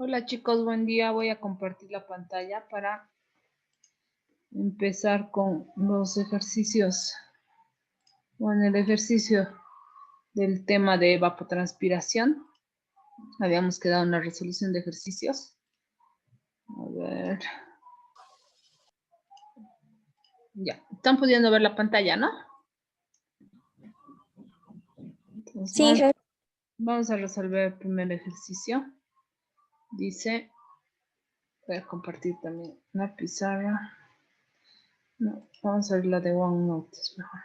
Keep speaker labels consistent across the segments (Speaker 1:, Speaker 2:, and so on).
Speaker 1: Hola chicos, buen día. Voy a compartir la pantalla para empezar con los ejercicios. Bueno, el ejercicio del tema de evapotranspiración. Habíamos quedado en la resolución de ejercicios. A ver. Ya, están pudiendo ver la pantalla, ¿no? Entonces,
Speaker 2: Sí,
Speaker 1: vamos a resolver el primer ejercicio. Dice, voy a compartir también la pizarra. No, vamos a ver la de OneNote, es mejor.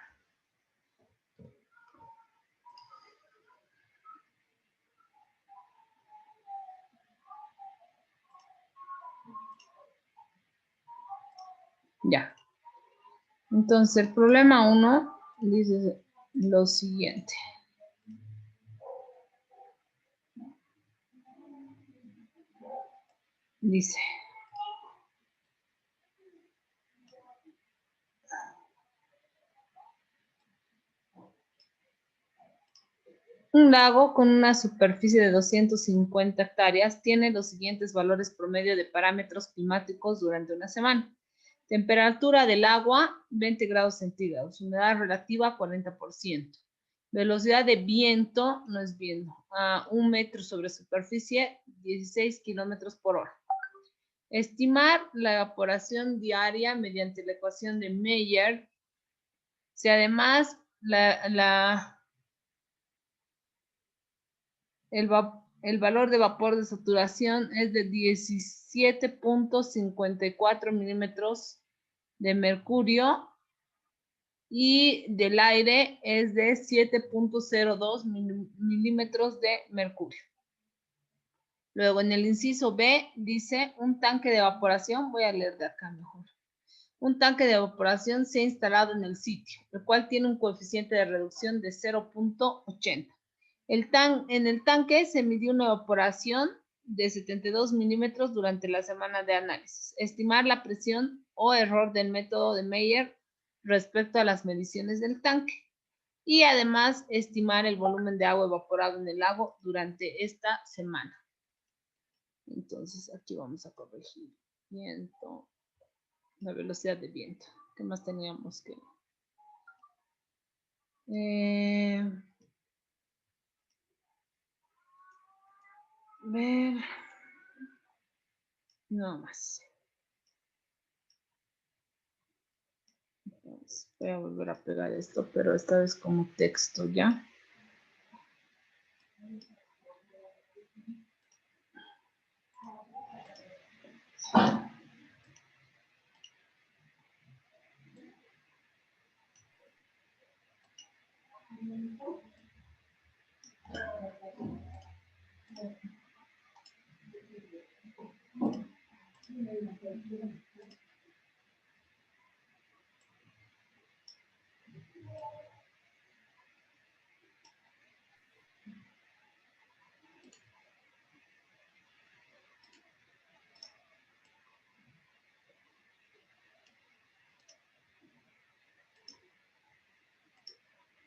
Speaker 1: Ya. Entonces, el problema 1 dice lo siguiente. Dice, un lago con una superficie de 250 hectáreas tiene los siguientes valores promedio de parámetros climáticos durante una semana. Temperatura del agua, 20 grados centígrados. Humedad relativa, 40%. Velocidad de viento, no es viento, a 1 metro sobre superficie, 16 kilómetros por hora. Estimar la evaporación diaria mediante la ecuación de Meyer. Si además el valor de vapor de saturación es de 17.54 milímetros de mercurio y del aire es de 7.02 milímetros de mercurio. Luego en el inciso B dice un tanque de evaporación, voy a leer de acá mejor. Un tanque de evaporación se ha instalado en el sitio, el cual tiene un coeficiente de reducción de 0.80. En el tanque se midió una evaporación de 72 milímetros durante la semana de análisis. Estimar la presión o error del método de Meyer respecto a las mediciones del tanque. Y además estimar el volumen de agua evaporado en el lago durante esta semana. Entonces aquí vamos a corregir viento, la velocidad de viento. ¿Qué más teníamos que...? Ver... No más. Entonces, voy a volver a pegar esto, pero esta vez como texto, ¿ya?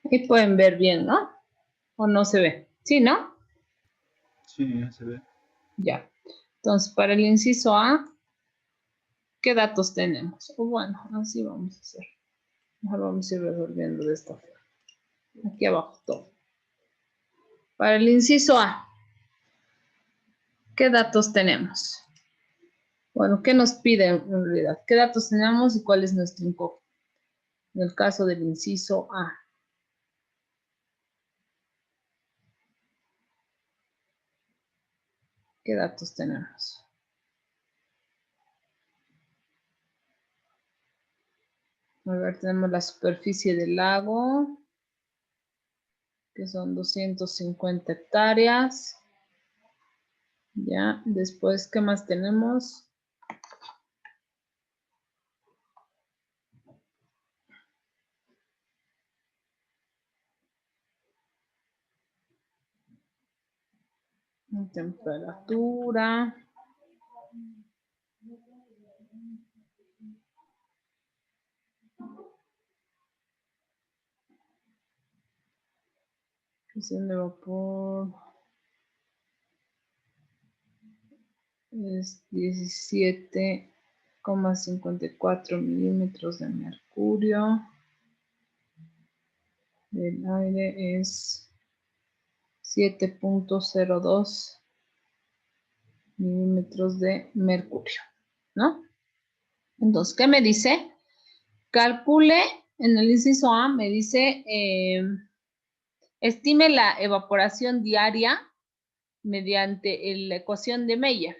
Speaker 1: Ahí pueden ver bien, ¿no? ¿O no se ve? ¿Sí, no?
Speaker 3: Sí, ya se ve.
Speaker 1: Ya. Entonces, para el inciso A, ¿qué datos tenemos? Bueno, así vamos a hacer. Mejor vamos a ir resolviendo de esta forma. Aquí abajo todo. Para el inciso A, ¿qué datos tenemos? Bueno, ¿qué nos pide en realidad? ¿Qué datos tenemos y cuál es nuestro enfoque? En el caso del inciso A. ¿Qué datos tenemos? A ver, tenemos la superficie del lago, que son 250 hectáreas. Ya, después, ¿qué más tenemos? Temperatura. Presión de vapor. es 17,54 milímetros de mercurio. El aire es 7,02 milímetros de mercurio, ¿no? Entonces, ¿qué me dice? Calcule, en el inciso A me dice, estime la evaporación diaria mediante la ecuación de Mayer.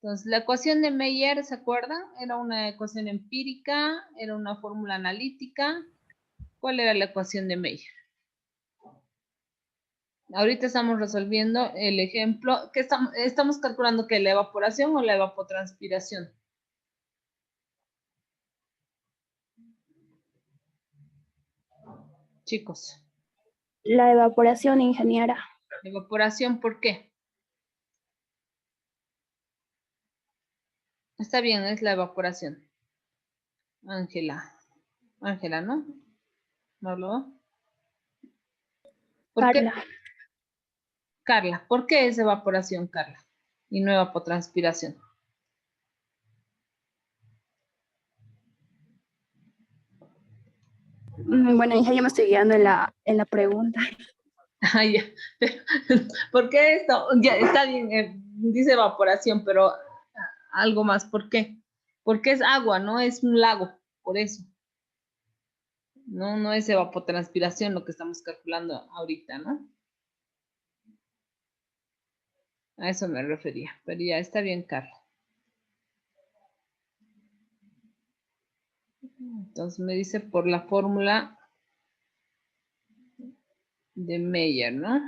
Speaker 1: Entonces, la ecuación de Mayer, ¿se acuerdan? Era una ecuación empírica, era una fórmula analítica. ¿Cuál era la ecuación de Mayer? Ahorita estamos resolviendo el ejemplo. ¿Qué estamos calculando? ¿Qué? ¿La evaporación o la evapotranspiración? Chicos.
Speaker 2: La evaporación, ingeniera.
Speaker 1: Evaporación, ¿por qué? Está bien, es la evaporación. Ángela. Ángela, ¿no? ¿No habló? ¿Por qué?
Speaker 2: Carla.
Speaker 1: Carla, ¿por qué es evaporación, Carla? Y no evapotranspiración.
Speaker 2: Bueno, hija, yo me estoy guiando en la pregunta.
Speaker 1: Ah, ya. ¿Por qué esto? Ya, está bien, dice evaporación, pero algo más, ¿por qué? Porque es agua, ¿no? Es un lago, por eso. No es evapotranspiración lo que estamos calculando ahorita, ¿no? A eso me refería, pero ya está bien, Carla. Entonces me dice por la fórmula de Mayer, ¿no?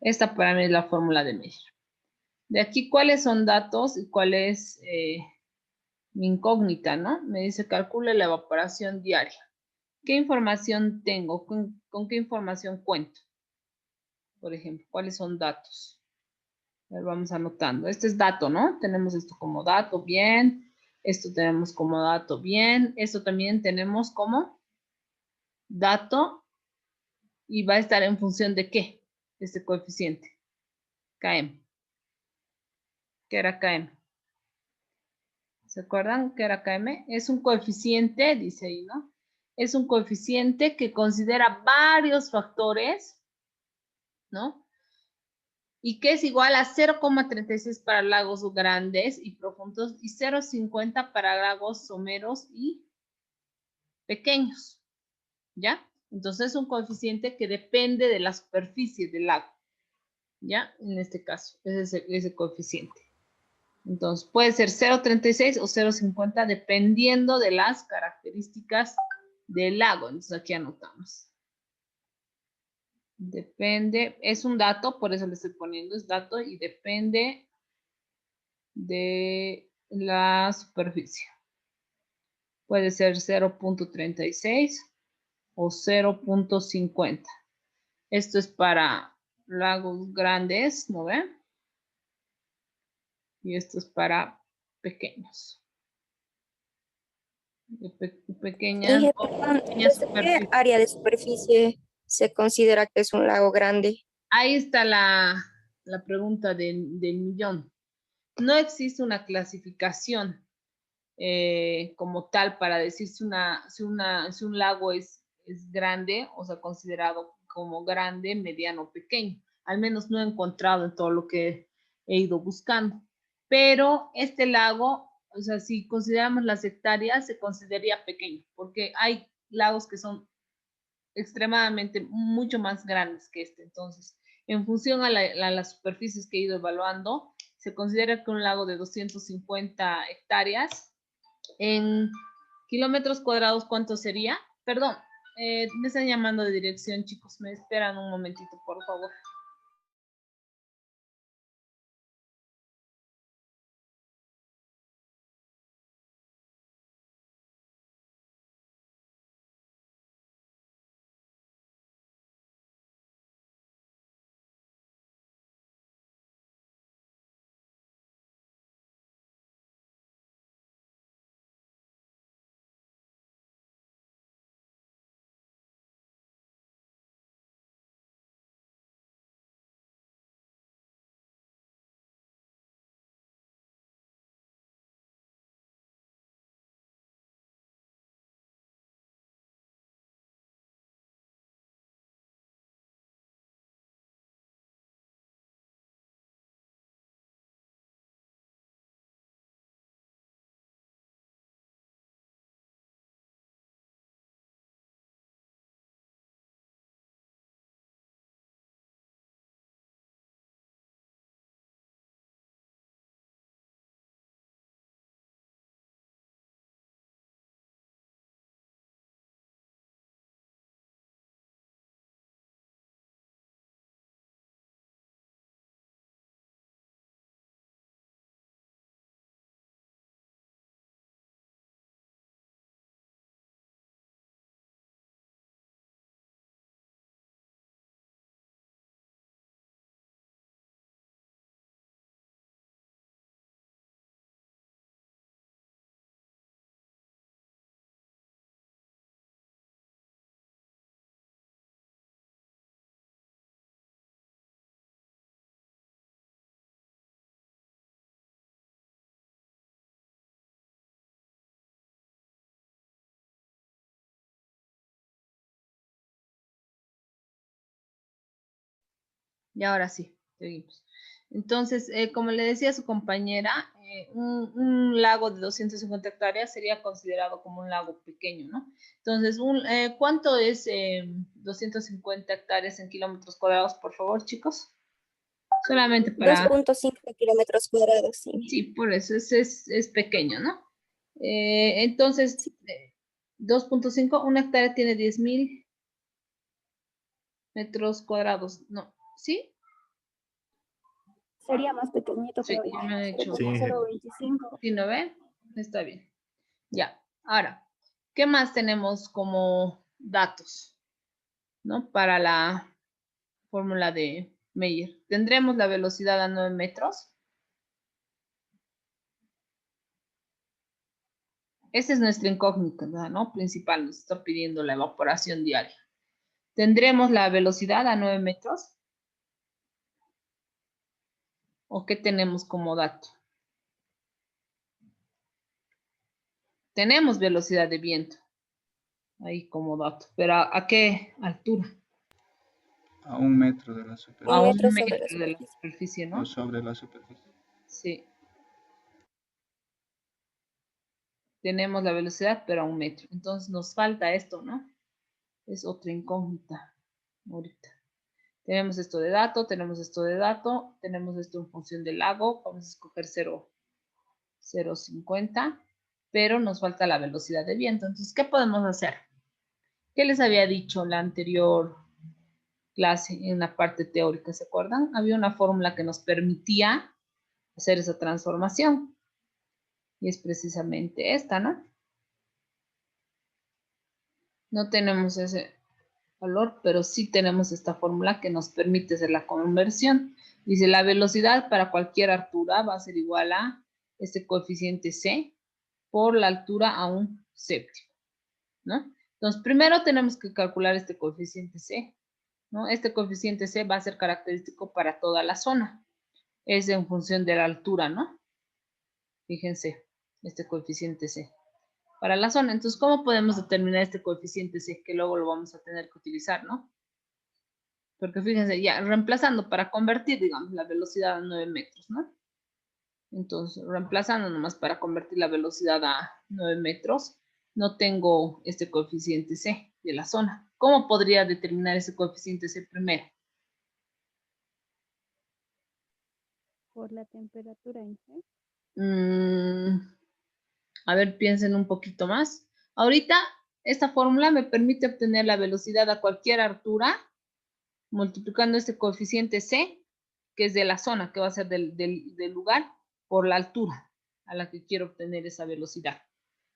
Speaker 1: Esta para mí es la fórmula de Mayer. De aquí, ¿cuáles son datos y cuál es mi incógnita, ¿no? Me dice, calcule la evaporación diaria. ¿Qué información tengo? ¿Con qué información cuento? Por ejemplo, ¿cuáles son datos? A ver, vamos anotando. Este es dato, ¿no? Tenemos esto como dato, bien. Esto tenemos como dato, bien. Esto también tenemos como dato y va a estar en función de ¿qué? Este coeficiente. KM. ¿Qué era KM? ¿Se acuerdan qué era KM? Es un coeficiente, dice ahí, ¿no? Es un coeficiente que considera varios factores, ¿no? Y que es igual a 0,36 para lagos grandes y profundos y 0,50 para lagos someros y pequeños, ¿ya? Entonces es un coeficiente que depende de la superficie del lago, ¿ya? En este caso, es ese coeficiente. Entonces puede ser 0,36 o 0,50 dependiendo de las características del lago. Entonces aquí anotamos. Depende, es un dato, por eso le estoy poniendo, es dato y depende de la superficie. Puede ser 0,36 o 0,50. Esto es para lagos grandes, ¿no ven? Y esto es para pequeños. Pequeñas
Speaker 2: ¿Desde qué
Speaker 1: superficies.
Speaker 2: área de superficie se considera que es un lago grande?
Speaker 1: Ahí está la pregunta del millón. No existe una clasificación como tal para decir si un lago es grande, o sea, considerado como grande, mediano o pequeño. Al menos no he encontrado en todo lo que he ido buscando. Pero este lago, o sea, si consideramos las hectáreas, se consideraría pequeño, porque hay lagos que son extremadamente mucho más grandes que este. Entonces, en función a las superficies que he ido evaluando, se considera que un lago de 250 hectáreas en kilómetros cuadrados, ¿cuánto sería? Perdón, me están llamando de dirección, chicos. Me esperan un momentito, por favor. Y ahora sí, seguimos. Entonces, como le decía a su compañera, un lago de 250 hectáreas sería considerado como un lago pequeño, ¿no? Entonces, ¿cuánto es 250 hectáreas en kilómetros cuadrados, por favor, chicos? Solamente para...
Speaker 2: 2.5 kilómetros cuadrados, sí.
Speaker 1: Sí, por eso es pequeño, ¿no? Entonces, 2.5, una hectárea tiene 10.000 metros cuadrados, ¿no? ¿Sí?
Speaker 2: Sería más pequeñito,
Speaker 1: Sí,
Speaker 2: pero
Speaker 1: yo no he hecho.
Speaker 4: Sí.
Speaker 2: 0.025.
Speaker 1: ¿Sí no ve? Está bien. Ya. Ahora, ¿qué más tenemos como datos? ¿No? Para la fórmula de Meyer. Tendremos la velocidad a 9 metros. Esa es nuestra incógnita, ¿no? Principal, nos está pidiendo la evaporación diaria. ¿Tendremos la velocidad a 9 metros? ¿O qué tenemos como dato? Tenemos velocidad de viento. Ahí como dato. ¿Pero a qué altura?
Speaker 3: A 1 metro de la
Speaker 1: A
Speaker 3: superficie.
Speaker 2: 1
Speaker 1: 1
Speaker 2: metro
Speaker 1: metro
Speaker 2: sobre la
Speaker 1: de la
Speaker 2: superficie.
Speaker 1: superficie,
Speaker 3: O
Speaker 1: ¿no?
Speaker 3: sobre la superficie.
Speaker 1: Sí. Tenemos la velocidad, pero a 1 metro. Entonces nos falta esto, ¿no? Es otra incógnita ahorita. Tenemos esto de dato, tenemos esto de dato, tenemos esto en función del lago. Vamos a escoger 0.50, pero nos falta la velocidad de viento. Entonces, ¿qué podemos hacer? ¿Qué les había dicho la anterior clase en la parte teórica? ¿Se acuerdan? Había una fórmula que nos permitía hacer esa transformación. Y es precisamente esta, ¿no? No tenemos ese valor, pero sí tenemos esta fórmula que nos permite hacer la conversión. Dice, la velocidad para cualquier altura va a ser igual a este coeficiente C por la altura a un séptimo, ¿no? Entonces, primero tenemos que calcular este coeficiente C, ¿no? Este coeficiente C va a ser característico para toda la zona. Es en función de la altura, ¿no? Fíjense, este coeficiente C. Para la zona. Entonces, ¿cómo podemos determinar este coeficiente C? Que luego lo vamos a tener que utilizar, ¿no? Porque fíjense, ya reemplazando para convertir, digamos, la velocidad a 9 metros, ¿no? Entonces, reemplazando nomás para convertir la velocidad a 9 metros, no tengo este coeficiente C de la zona. ¿Cómo podría determinar ese coeficiente C primero?
Speaker 2: Por la temperatura en G.
Speaker 1: A ver, piensen un poquito más. Ahorita, esta fórmula me permite obtener la velocidad a cualquier altura multiplicando este coeficiente C, que es de la zona, que va a ser del lugar, por la altura a la que quiero obtener esa velocidad.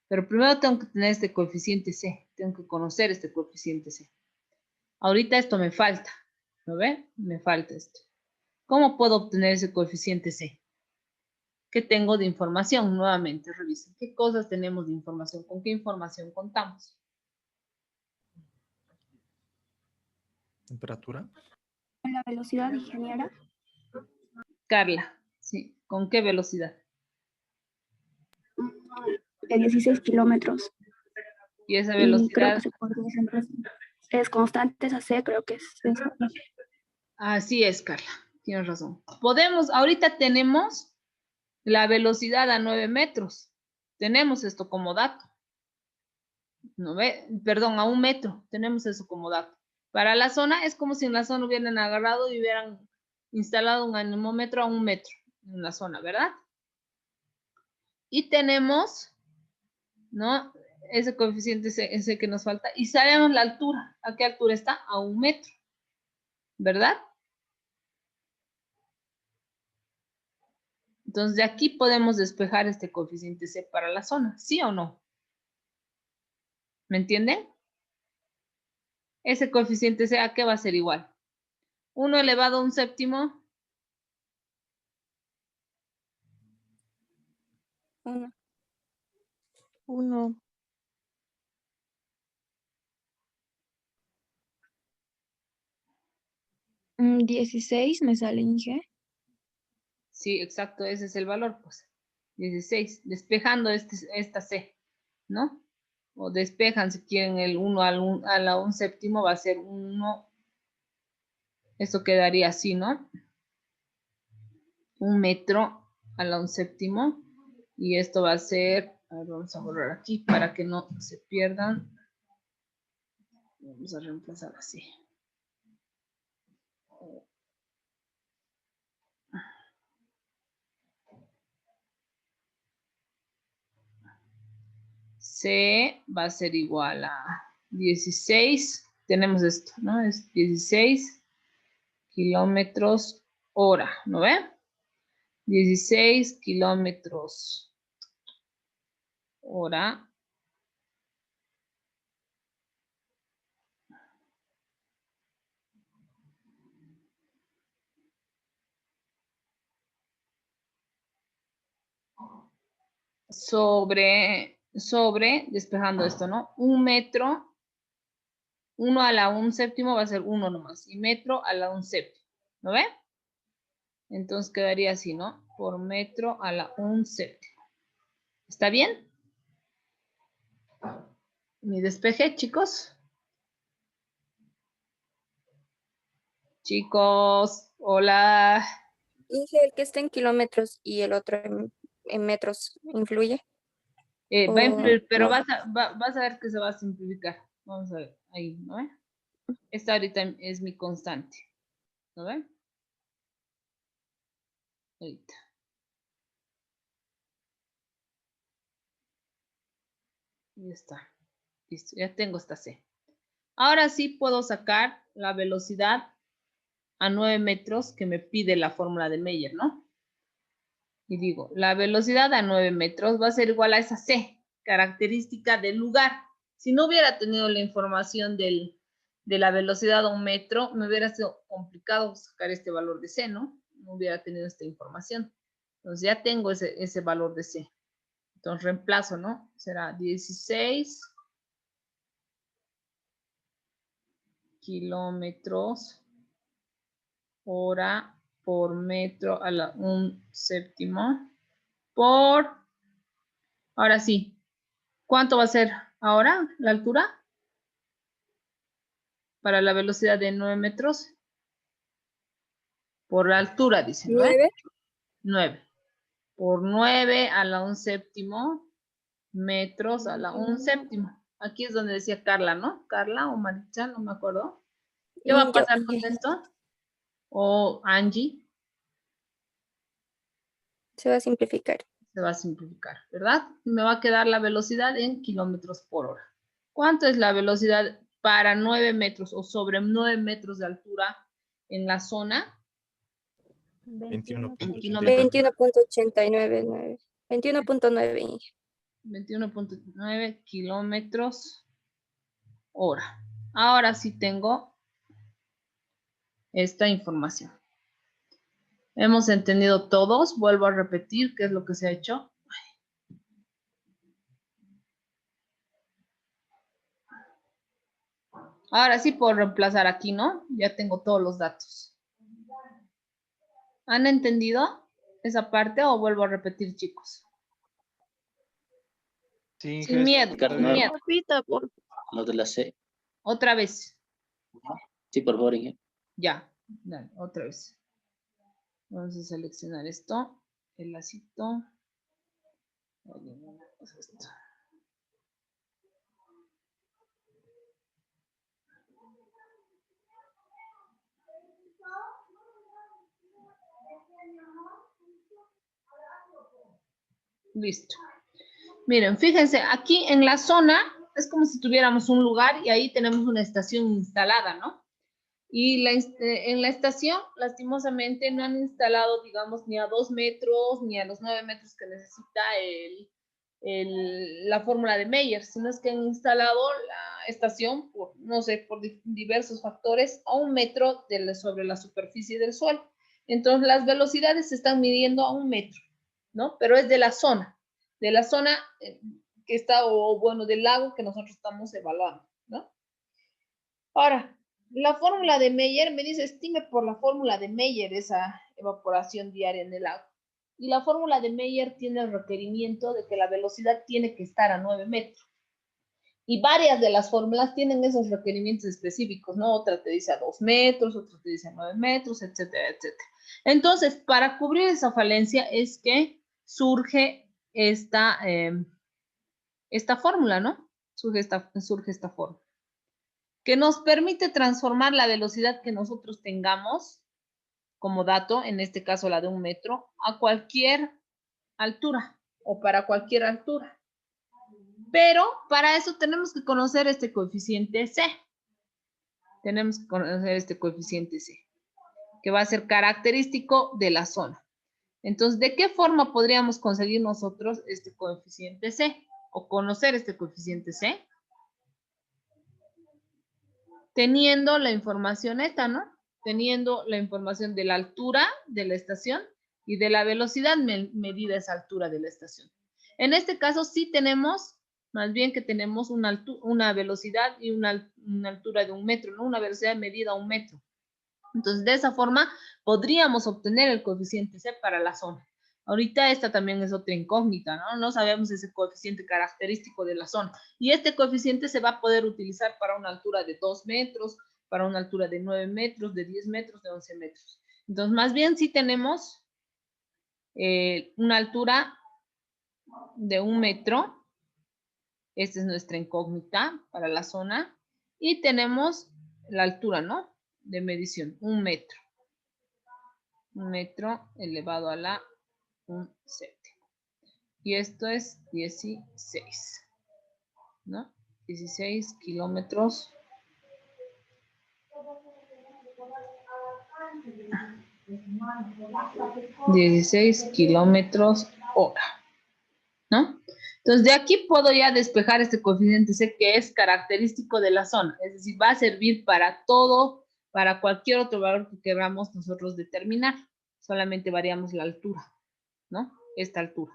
Speaker 1: Pero primero tengo que tener este coeficiente C, tengo que conocer este coeficiente C. Ahorita esto me falta, ¿lo ven? Me falta esto. ¿Cómo puedo obtener ese coeficiente C? ¿Qué tengo de información? Nuevamente, revisen. ¿Qué cosas tenemos de información? ¿Con qué información contamos?
Speaker 4: Temperatura.
Speaker 2: La velocidad, ingeniera.
Speaker 1: Carla, ¿sí? ¿Con qué velocidad?
Speaker 2: De 16 kilómetros.
Speaker 1: Y esa
Speaker 2: Y creo
Speaker 1: velocidad...
Speaker 2: que se podría reemplazar. Es constante esa C, creo que es eso.
Speaker 1: Así es, Carla, tienes razón. Ahorita tenemos la velocidad a 9 metros. Tenemos esto como dato. Perdón, a 1 metro. Tenemos eso como dato. Para la zona es como si en la zona hubieran agarrado y hubieran instalado un anemómetro a 1 metro en la zona, ¿verdad? Y tenemos, ¿no? Ese coeficiente ese que nos falta. Y sabemos la altura. ¿A qué altura está? A 1 metro, ¿verdad? Entonces, de aquí podemos despejar este coeficiente C para la zona, ¿sí o no? ¿Me entienden? Ese coeficiente C, ¿a qué va a ser igual? 1 elevado a un séptimo.
Speaker 2: 1. 16 me sale, Inge.
Speaker 1: Sí, exacto, ese es el valor, pues. 16, despejando esta C, ¿no? O despejan si quieren el 1 a un séptimo, va a ser 1 Esto quedaría así, ¿no? 1 metro a la 1/7. Y esto va a ser, a ver, vamos a borrar aquí para que no se pierdan. Vamos a reemplazar así. C va a ser igual a 16. Tenemos esto, ¿no? Es 16 kilómetros hora, ¿no ve? 16 kilómetros hora. Sobre, despejando esto, ¿no? 1 metro, 1 a la 1/7 va a ser 1 nomás. Y metro a la 1/7, ¿no ve? Entonces quedaría así, ¿no? Por metro a la 1/7. ¿Está bien? Mi despeje, chicos. Chicos, hola.
Speaker 2: Dije el que está en kilómetros y el otro en metros, ¿influye?
Speaker 1: Va a influir, pero
Speaker 2: No.
Speaker 1: vas a ver que se va a simplificar. Vamos a ver, ahí, ¿no ve? Esta ahorita es mi constante, ¿no ve? Ahorita. Y está. Listo, ya tengo esta C. Ahora sí puedo sacar la velocidad a 9 metros que me pide la fórmula de Meyer, ¿no? Y digo, la velocidad a 9 metros va a ser igual a esa C, característica del lugar. Si no hubiera tenido la información de la velocidad a 1 metro, me hubiera sido complicado sacar este valor de C, ¿no? No hubiera tenido esta información. Entonces ya tengo ese valor de C. Entonces reemplazo, ¿no? Será 16 kilómetros hora por metro a la 1/7 por, ahora sí, ¿cuánto va a ser ahora la altura? Para la velocidad de 9 metros. Por la altura, dicen, ¿no?
Speaker 2: 9.
Speaker 1: 9. Por 9 a la 1/7 metros a la 1/7. Aquí es donde decía Carla, ¿no? Carla o Maricha, no me acuerdo. ¿Qué va a pasar con esto? O Angie.
Speaker 2: Se va a simplificar.
Speaker 1: Se va a simplificar, ¿verdad? Me va a quedar la velocidad en kilómetros por hora. ¿Cuánto es la velocidad para 9 metros o sobre 9 metros de altura en la zona?
Speaker 2: 21.899. 21.9.
Speaker 1: 21.9 kilómetros hora. Ahora sí tengo esta información. Hemos entendido todos. Vuelvo a repetir qué es lo que se ha hecho. Ahora sí puedo reemplazar aquí, ¿no? Ya tengo todos los datos. ¿Han entendido esa parte o vuelvo a repetir, chicos?
Speaker 3: Sí,
Speaker 1: Sin miedo, sin miedo.
Speaker 4: Repita, por lo de la C.
Speaker 1: Otra vez.
Speaker 4: Sí, por favor, Inge.
Speaker 1: Ya, dale, otra vez. Vamos a seleccionar esto, el lacito. Esto. Listo. Miren, fíjense, aquí en la zona es como si tuviéramos un lugar y ahí tenemos una estación instalada, ¿no? Y en la estación, lastimosamente, no han instalado, digamos, ni a 2 metros, ni a los 9 metros que necesita la fórmula de Meyer, sino es que han instalado la estación, por, no sé, por diversos factores, a 1 metro sobre la superficie del suelo. Entonces, las velocidades se están midiendo a 1 metro, ¿no? Pero es de la zona que está, o bueno, del lago que nosotros estamos evaluando, ¿no? Ahora, la fórmula de Meyer me dice, estime por la fórmula de Meyer esa evaporación diaria en el lago. Y la fórmula de Meyer tiene el requerimiento de que la velocidad tiene que estar a 9 metros. Y varias de las fórmulas tienen esos requerimientos específicos, ¿no? Otra te dice a 2 metros, otra te dice a 9 metros, etcétera, etcétera. Entonces, para cubrir esa falencia es que surge esta fórmula, ¿no? Surge esta fórmula, que nos permite transformar la velocidad que nosotros tengamos como dato, en este caso la de 1 metro, a cualquier altura o para cualquier altura. Pero para eso tenemos que conocer este coeficiente C. Tenemos que conocer este coeficiente C, que va a ser característico de la zona. Entonces, ¿de qué forma podríamos conseguir nosotros este coeficiente C? O conocer este coeficiente C. Teniendo la información esta, ¿no? Teniendo la información de la altura de la estación y de la velocidad medida esa altura de la estación. En este caso sí tenemos, más bien que tenemos una velocidad y una altura de 1 metro, ¿no? Una velocidad medida a 1 metro. Entonces, de esa forma podríamos obtener el coeficiente C para la zona. Ahorita esta también es otra incógnita, ¿no? No sabemos ese coeficiente característico de la zona. Y este coeficiente se va a poder utilizar para una altura de 2 metros, para una altura de 9 metros, de 10 metros, de 11 metros. Entonces, más bien sí tenemos una altura de 1 metro. Esta es nuestra incógnita para la zona. Y tenemos la altura, ¿no? De medición, 1 metro. 1 metro elevado a la 1 séptimo. Y esto es 16, ¿no? 16 kilómetros. ...16 kilómetros hora, ¿no? Entonces, de aquí puedo ya despejar este coeficiente C que es característico de la zona. Es decir, va a servir para todo, para cualquier otro valor que queramos nosotros determinar. Solamente variamos la altura, ¿no? Esta altura.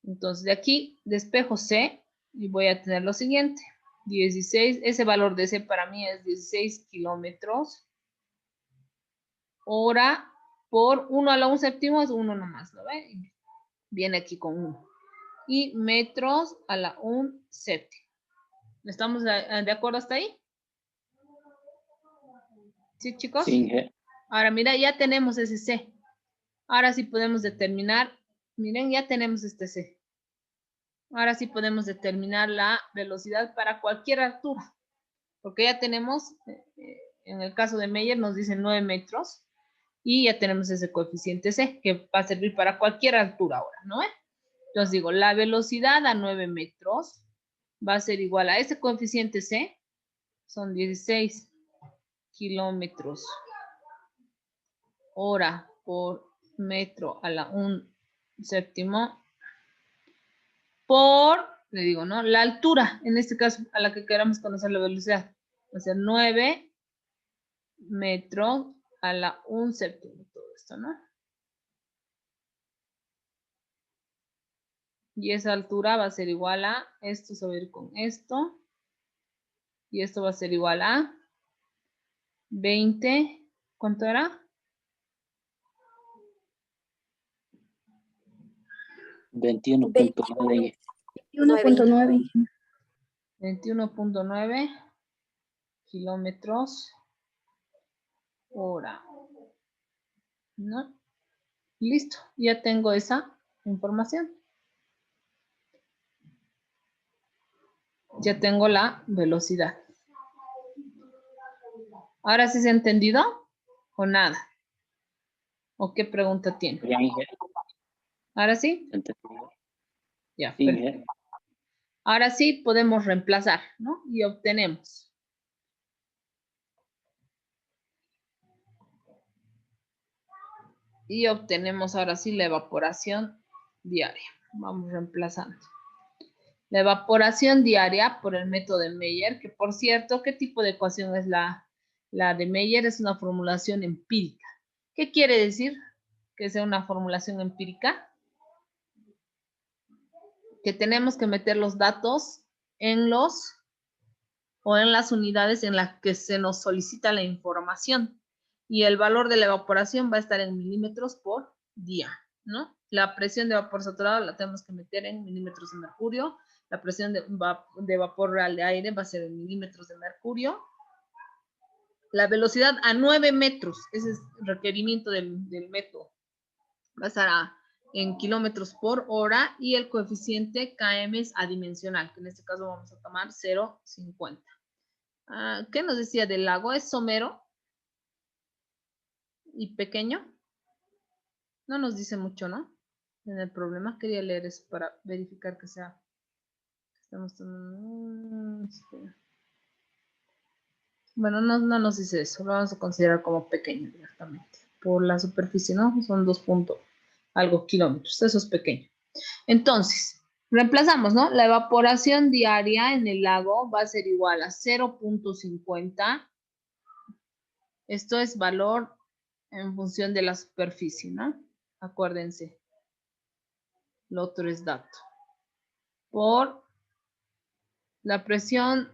Speaker 1: Entonces, de aquí despejo C y voy a tener lo siguiente. 16, ese valor de C para mí es 16 kilómetros hora por 1 a la 1 séptimo es 1 nomás, ¿lo ven? Viene aquí con 1. Y metros a la 1 séptimo. ¿Estamos de acuerdo hasta ahí? ¿Sí, chicos?
Speaker 4: Sí.
Speaker 1: Ahora, mira, ya tenemos ese C. Ahora sí podemos determinar, miren, ya tenemos este C. Ahora sí podemos determinar la velocidad para cualquier altura. Porque ya tenemos, en el caso de Meyer nos dice 9 metros. Y ya tenemos ese coeficiente C, que va a servir para cualquier altura ahora, ¿no? Entonces digo, la velocidad a 9 metros va a ser igual a ese coeficiente C, son 16 kilómetros hora por metro a la 1 séptimo por, le digo, ¿no? La altura, en este caso, a la que queramos conocer la velocidad. Va a ser 9 metros a la 1 séptimo, todo esto, ¿no? Y esa altura va a ser igual a, esto se va a ir con esto. Y esto va a ser igual a 20, ¿cuánto era?
Speaker 4: 21.9.
Speaker 2: 21.9.
Speaker 1: 21.9 kilómetros hora. ¿No? Listo, ya tengo esa información. Ya tengo la velocidad. ¿Ahora sí se ha entendido o nada? ¿O qué pregunta tiene? ¿Ahora sí? Ya,
Speaker 4: Sí,
Speaker 1: perfecto. Ahora sí podemos reemplazar, ¿no? Y obtenemos. Y obtenemos ahora sí la evaporación diaria. Vamos reemplazando. La evaporación diaria por el método de Meyer, que por cierto, ¿qué tipo de ecuación es la de Meyer? Es una formulación empírica. ¿Qué quiere decir que sea una formulación empírica? Que tenemos que meter los datos en las unidades en las que se nos solicita la información. Y el valor de la evaporación va a estar en milímetros por día, ¿no? La presión de vapor saturado la tenemos que meter en milímetros de mercurio. La presión de vapor real de aire va a ser en milímetros de mercurio. La velocidad a 9 metros, ese es el requerimiento del método. Va a estar en kilómetros por hora y el coeficiente km es adimensional, que en este caso vamos a tomar 0,50. ¿Qué nos decía del lago? ¿Es somero y pequeño? No nos dice mucho, ¿no? En el problema quería leer eso para verificar que sea. Estamos tomando... Bueno, no nos dice eso, lo vamos a considerar como pequeño directamente. Por la superficie, ¿no? Son 2 algo kilómetros, eso es pequeño. Entonces, reemplazamos, ¿no? La evaporación diaria en el lago va a ser igual a 0,50. Esto es valor en función de la superficie, ¿no? Acuérdense. Lo otro es dato. Por la presión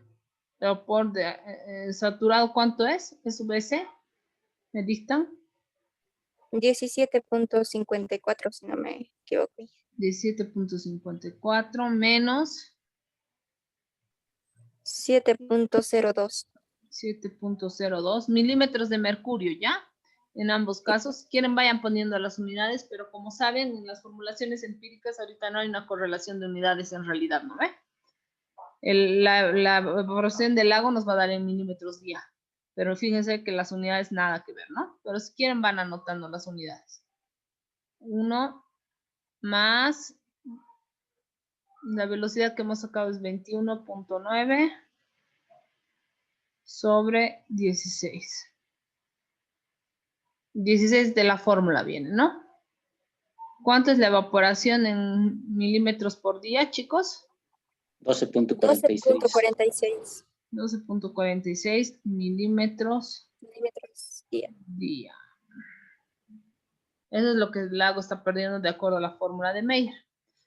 Speaker 1: de vapor saturado, ¿cuánto es? ¿SVC? ¿Me dictan?
Speaker 2: 17.54, si no me equivoco.
Speaker 1: 17.54 menos
Speaker 2: 7.02.
Speaker 1: 7.02 milímetros de mercurio, ¿ya? En ambos casos, si quieren vayan poniendo las unidades, pero como saben, en las formulaciones empíricas ahorita no hay una correlación de unidades en realidad, ¿no ve? La evaporación del lago nos va a dar en milímetros día, pero fíjense que las unidades nada que ver, ¿no? Pero si quieren van anotando las unidades. 1 más la velocidad que hemos sacado es 21.9 sobre 16. 16 de la fórmula viene, ¿no? ¿Cuánto es la evaporación en milímetros por día, chicos?
Speaker 4: 12.46.
Speaker 2: 12.46
Speaker 1: 12.46 milímetros
Speaker 2: día.
Speaker 1: Eso es lo que el lago está perdiendo de acuerdo a la fórmula de Meyer.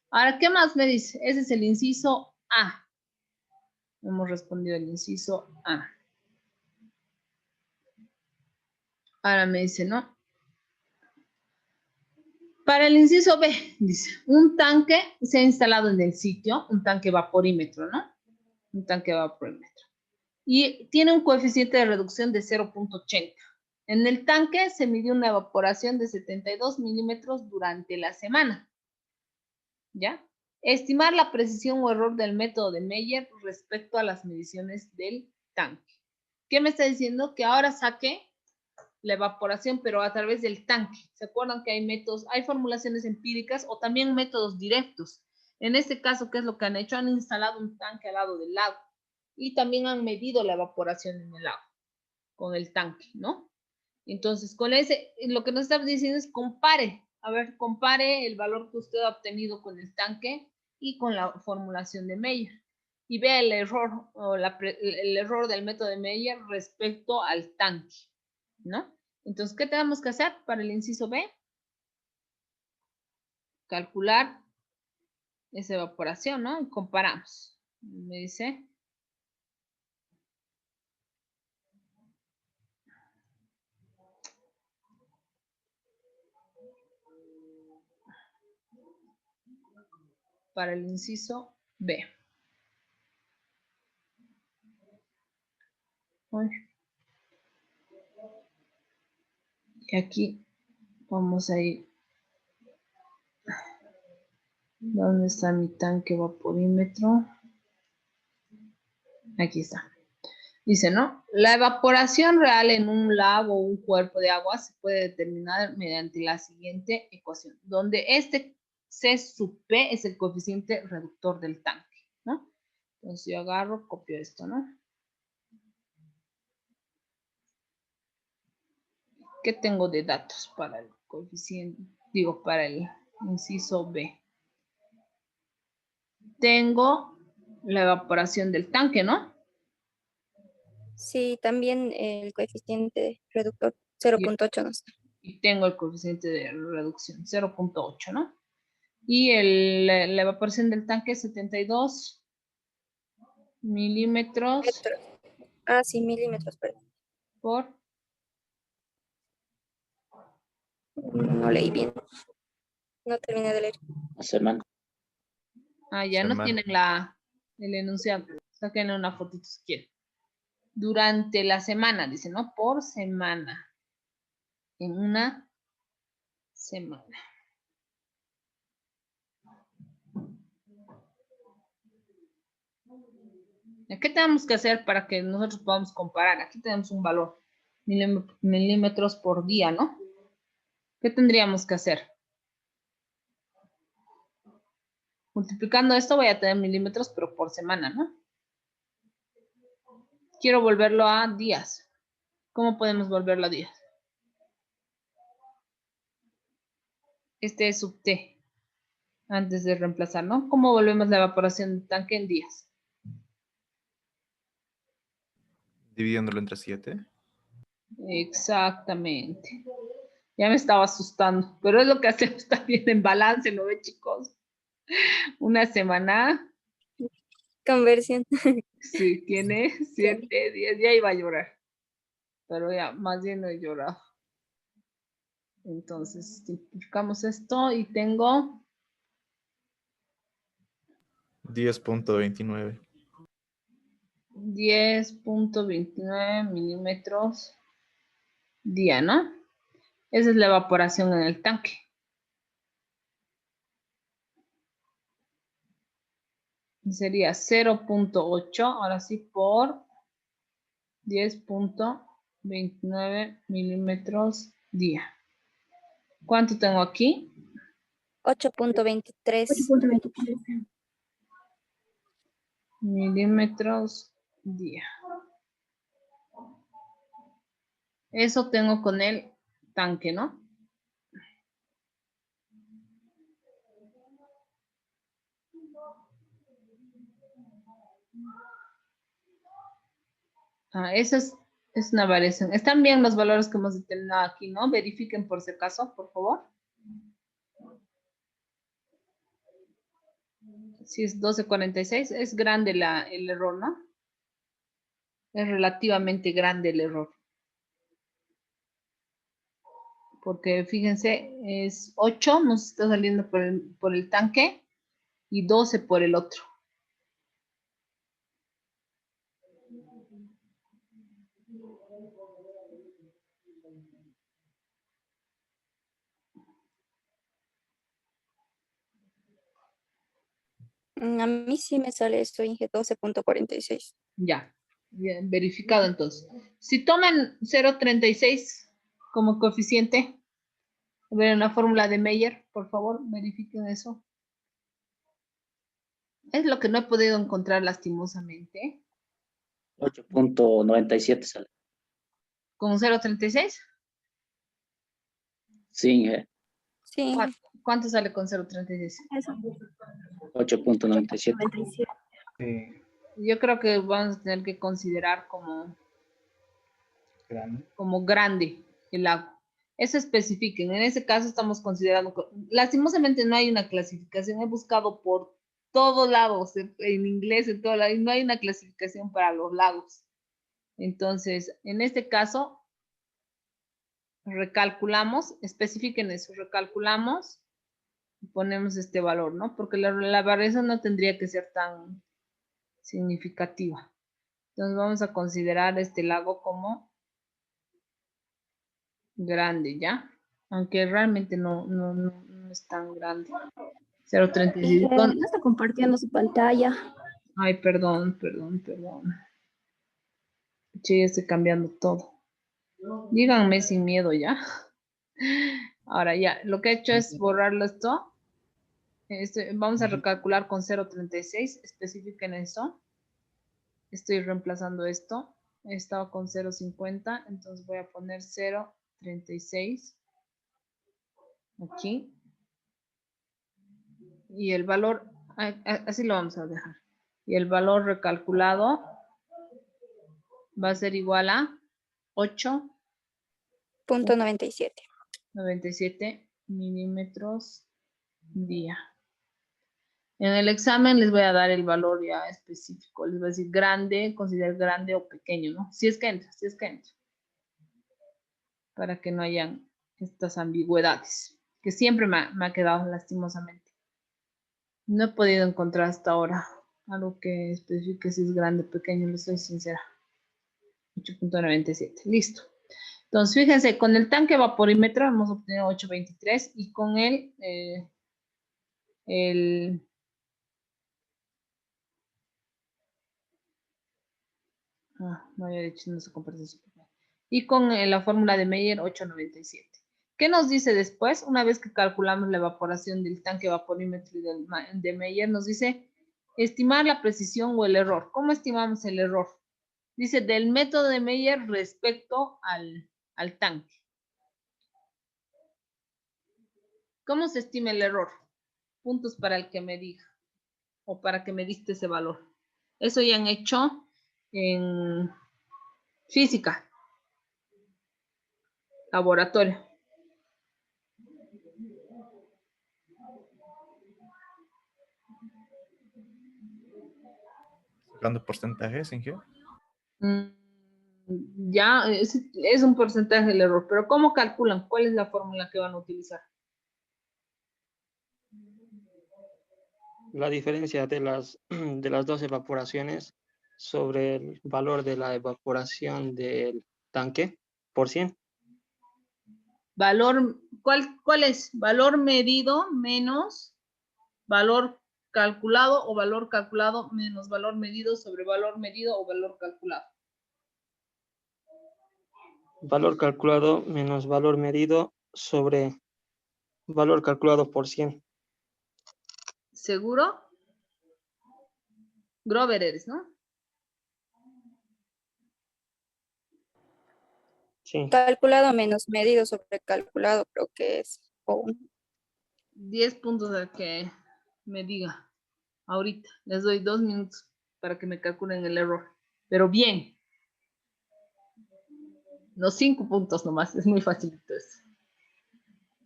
Speaker 1: Ahora, ¿qué más me dice? Ese es el inciso A. Hemos respondido el inciso A. Ahora me dice, ¿no? Para el inciso B, dice, un tanque se ha instalado en el sitio, un tanque vaporímetro, ¿no? Un tanque vaporímetro. Y tiene un coeficiente de reducción de 0.80. En el tanque se midió una evaporación de 72 milímetros durante la semana. ¿Ya? Estimar la precisión o error del método de Meyer respecto a las mediciones del tanque. ¿Qué me está diciendo? Que ahora saque la evaporación, pero a través del tanque. ¿Se acuerdan que hay métodos, hay formulaciones empíricas o también métodos directos? En este caso, ¿qué es lo que han hecho? Han instalado un tanque al lado del lago y también han medido la evaporación en el lago con el tanque, ¿no? Entonces, con ese, lo que nos está diciendo es compare. A ver, compare el valor que usted ha obtenido con el tanque y con la formulación de Meyer. Y vea el error o el error del método de Meyer respecto al tanque, ¿no? Entonces, ¿qué tenemos que hacer para el inciso B? Calcular esa evaporación, ¿no? Y comparamos. Me dice... para el inciso B. Y aquí vamos a ir. ¿Dónde está mi tanque vaporímetro? Aquí está. Dice, ¿no? La evaporación real en un lago o un cuerpo de agua se puede determinar mediante la siguiente ecuación, donde este C sub P es el coeficiente reductor del tanque, ¿no? Entonces yo agarro, copio esto, ¿no? ¿Qué tengo de datos para el coeficiente? Digo, para el inciso B. Tengo la evaporación del tanque, ¿no?
Speaker 2: Sí, también el coeficiente reductor 0.8 no está.
Speaker 1: Y tengo el coeficiente de reducción 0.8, ¿no? Y la evaporación del tanque es 72 milímetros
Speaker 2: Metros. Ah, sí, milímetros, perdón.
Speaker 1: por...
Speaker 2: No leí bien. No terminé de leer.
Speaker 4: Semana.
Speaker 1: Ah, ya no tienen la el enunciado. Sáquenle una fotito si quieren. Durante la semana, dice, ¿no? Por semana. En una semana. ¿Qué tenemos que hacer para que nosotros podamos comparar? Aquí tenemos un valor, milímetros por día, ¿no? ¿Qué tendríamos que hacer? Multiplicando esto voy a tener milímetros, pero por semana, ¿no? Quiero volverlo a días. ¿Cómo podemos volverlo a días? Este es sub T, antes de reemplazar, ¿no? ¿Cómo volvemos la evaporación del tanque en días?
Speaker 5: Dividiéndolo entre 7.
Speaker 1: Exactamente. Ya me estaba asustando, pero es lo que hacemos también en balance, ¿no ve, chicos? Una semana,
Speaker 2: Conversión.
Speaker 1: sí, tiene 7, 10, ya iba a llorar, pero ya, más bien no he llorado. Entonces, simplificamos esto y tengo
Speaker 5: 10.29.
Speaker 1: 10.29 milímetros día, ¿no? Esa es la evaporación en el tanque. Sería 0.8, ahora sí, por 10.29 milímetros día. ¿Cuánto tengo aquí?
Speaker 2: 8.23.
Speaker 1: Milímetros día. Eso tengo con el tanque, ¿no? Esa es una variación. Están bien los valores que hemos determinado aquí, ¿no? Verifiquen por si acaso, por favor. Si es 12.46, es grande el error, ¿no? Es relativamente grande el error. Porque fíjense, es 8, nos está saliendo por el tanque y 12 por el otro.
Speaker 2: A mí sí me sale esto, Inge, 12.46.
Speaker 1: Ya, bien, verificado entonces. Si toman 0.36 como coeficiente, a ver una fórmula de Meyer, por favor, verifiquen eso. Es lo que no he podido encontrar lastimosamente.
Speaker 4: 8.97 sale.
Speaker 1: ¿Con 0.36?
Speaker 4: Sí,
Speaker 2: Sí.
Speaker 1: ¿Cuánto sale con 0.36?
Speaker 4: 8.97.
Speaker 1: Yo creo que vamos a tener que considerar como grande el lago. Eso especifiquen. En ese caso estamos considerando, lastimosamente no hay una clasificación. He buscado por todos lados, en inglés, en todo lado, y no hay una clasificación para los lagos. Entonces, en este caso, recalculamos, especifiquen eso, recalculamos y ponemos este valor, ¿no? Porque la variación no tendría que ser tan significativa. Entonces vamos a considerar este lago como grande, ¿ya? Aunque realmente no es tan grande. 0.36.
Speaker 6: No está compartiendo su pantalla.
Speaker 1: Ay, perdón. Che, ya estoy cambiando todo. Díganme sin miedo, ¿ya? Ahora ya, lo que he hecho es borrarlo esto. Vamos a recalcular con 0.36. Especifiquen eso. Estoy reemplazando esto. He estado con 0.50, entonces voy a poner 0.36 aquí. Y el valor, así lo vamos a dejar. Y el valor recalculado va a ser igual a
Speaker 2: 8.97.
Speaker 1: 8.97 milímetros día. En el examen les voy a dar el valor ya específico. Les voy a decir grande, considerar grande o pequeño, ¿no? Si es que entra. Para que no hayan estas ambigüedades, que siempre me ha quedado lastimosamente. No he podido encontrar hasta ahora Algo que especifique si es grande o pequeño, le soy sincera. 8.97, listo. Entonces, fíjense, con el tanque vaporímetro hemos obtenido 8.23 y con no había dicho, no se comparte su papel. Y con la fórmula de Meyer, 8.97. ¿Qué nos dice después? Una vez que calculamos la evaporación del tanque vaporímetro y de Meyer, nos dice estimar la precisión o el error. ¿Cómo estimamos el error? Dice del método de Meyer respecto al tanque. ¿Cómo se estima el error? Puntos para el que me diga o para que me diste ese valor. Eso ya han hecho en física, laboratorio.
Speaker 5: Sacando porcentajes, Inge.
Speaker 1: Ya es un porcentaje del error, pero ¿cómo calculan? ¿Cuál es la fórmula que van a utilizar?
Speaker 7: La diferencia de las dos evaporaciones sobre el valor de la evaporación del tanque por 100.
Speaker 1: Valor, ¿cuál es? Valor medido menos valor calculado o valor calculado menos valor medido sobre valor medido o valor calculado.
Speaker 7: Valor calculado menos valor medido sobre valor calculado por 100.
Speaker 1: ¿Seguro? Grover eres, ¿no?
Speaker 7: Sí.
Speaker 2: Calculado menos medido sobre calculado, creo que es.
Speaker 1: 10 puntos al que me diga. Ahorita les doy 2 minutos para que me calculen el error. Pero bien. Los 5 puntos nomás, es muy facilito eso.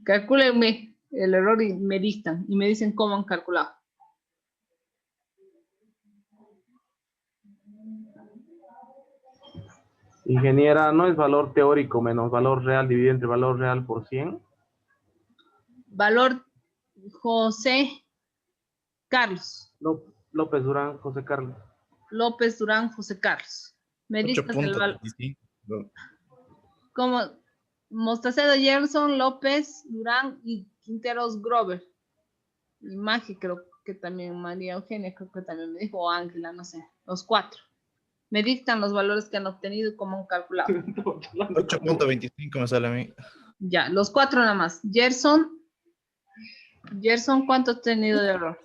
Speaker 1: Calcúlenme el error y me dictan y me dicen cómo han calculado.
Speaker 8: Ingeniera, ¿no es valor teórico menos valor real dividido entre valor real por 100?
Speaker 1: Valor José Carlos.
Speaker 8: López Durán, José Carlos.
Speaker 1: López Durán, José Carlos. Me dictas el valor.
Speaker 5: 8.25.
Speaker 1: Como Mostacedo, Gerson, López, Durán y Quinteros Grover. Y Magi creo que también, María Eugenia creo que también me dijo, o Ángela, no sé, los 4. Me dictan los valores que han obtenido y cómo han calculado.
Speaker 5: 8.25 me sale a mí.
Speaker 1: Ya, los 4 nada más. Gerson, ¿cuánto has tenido de error?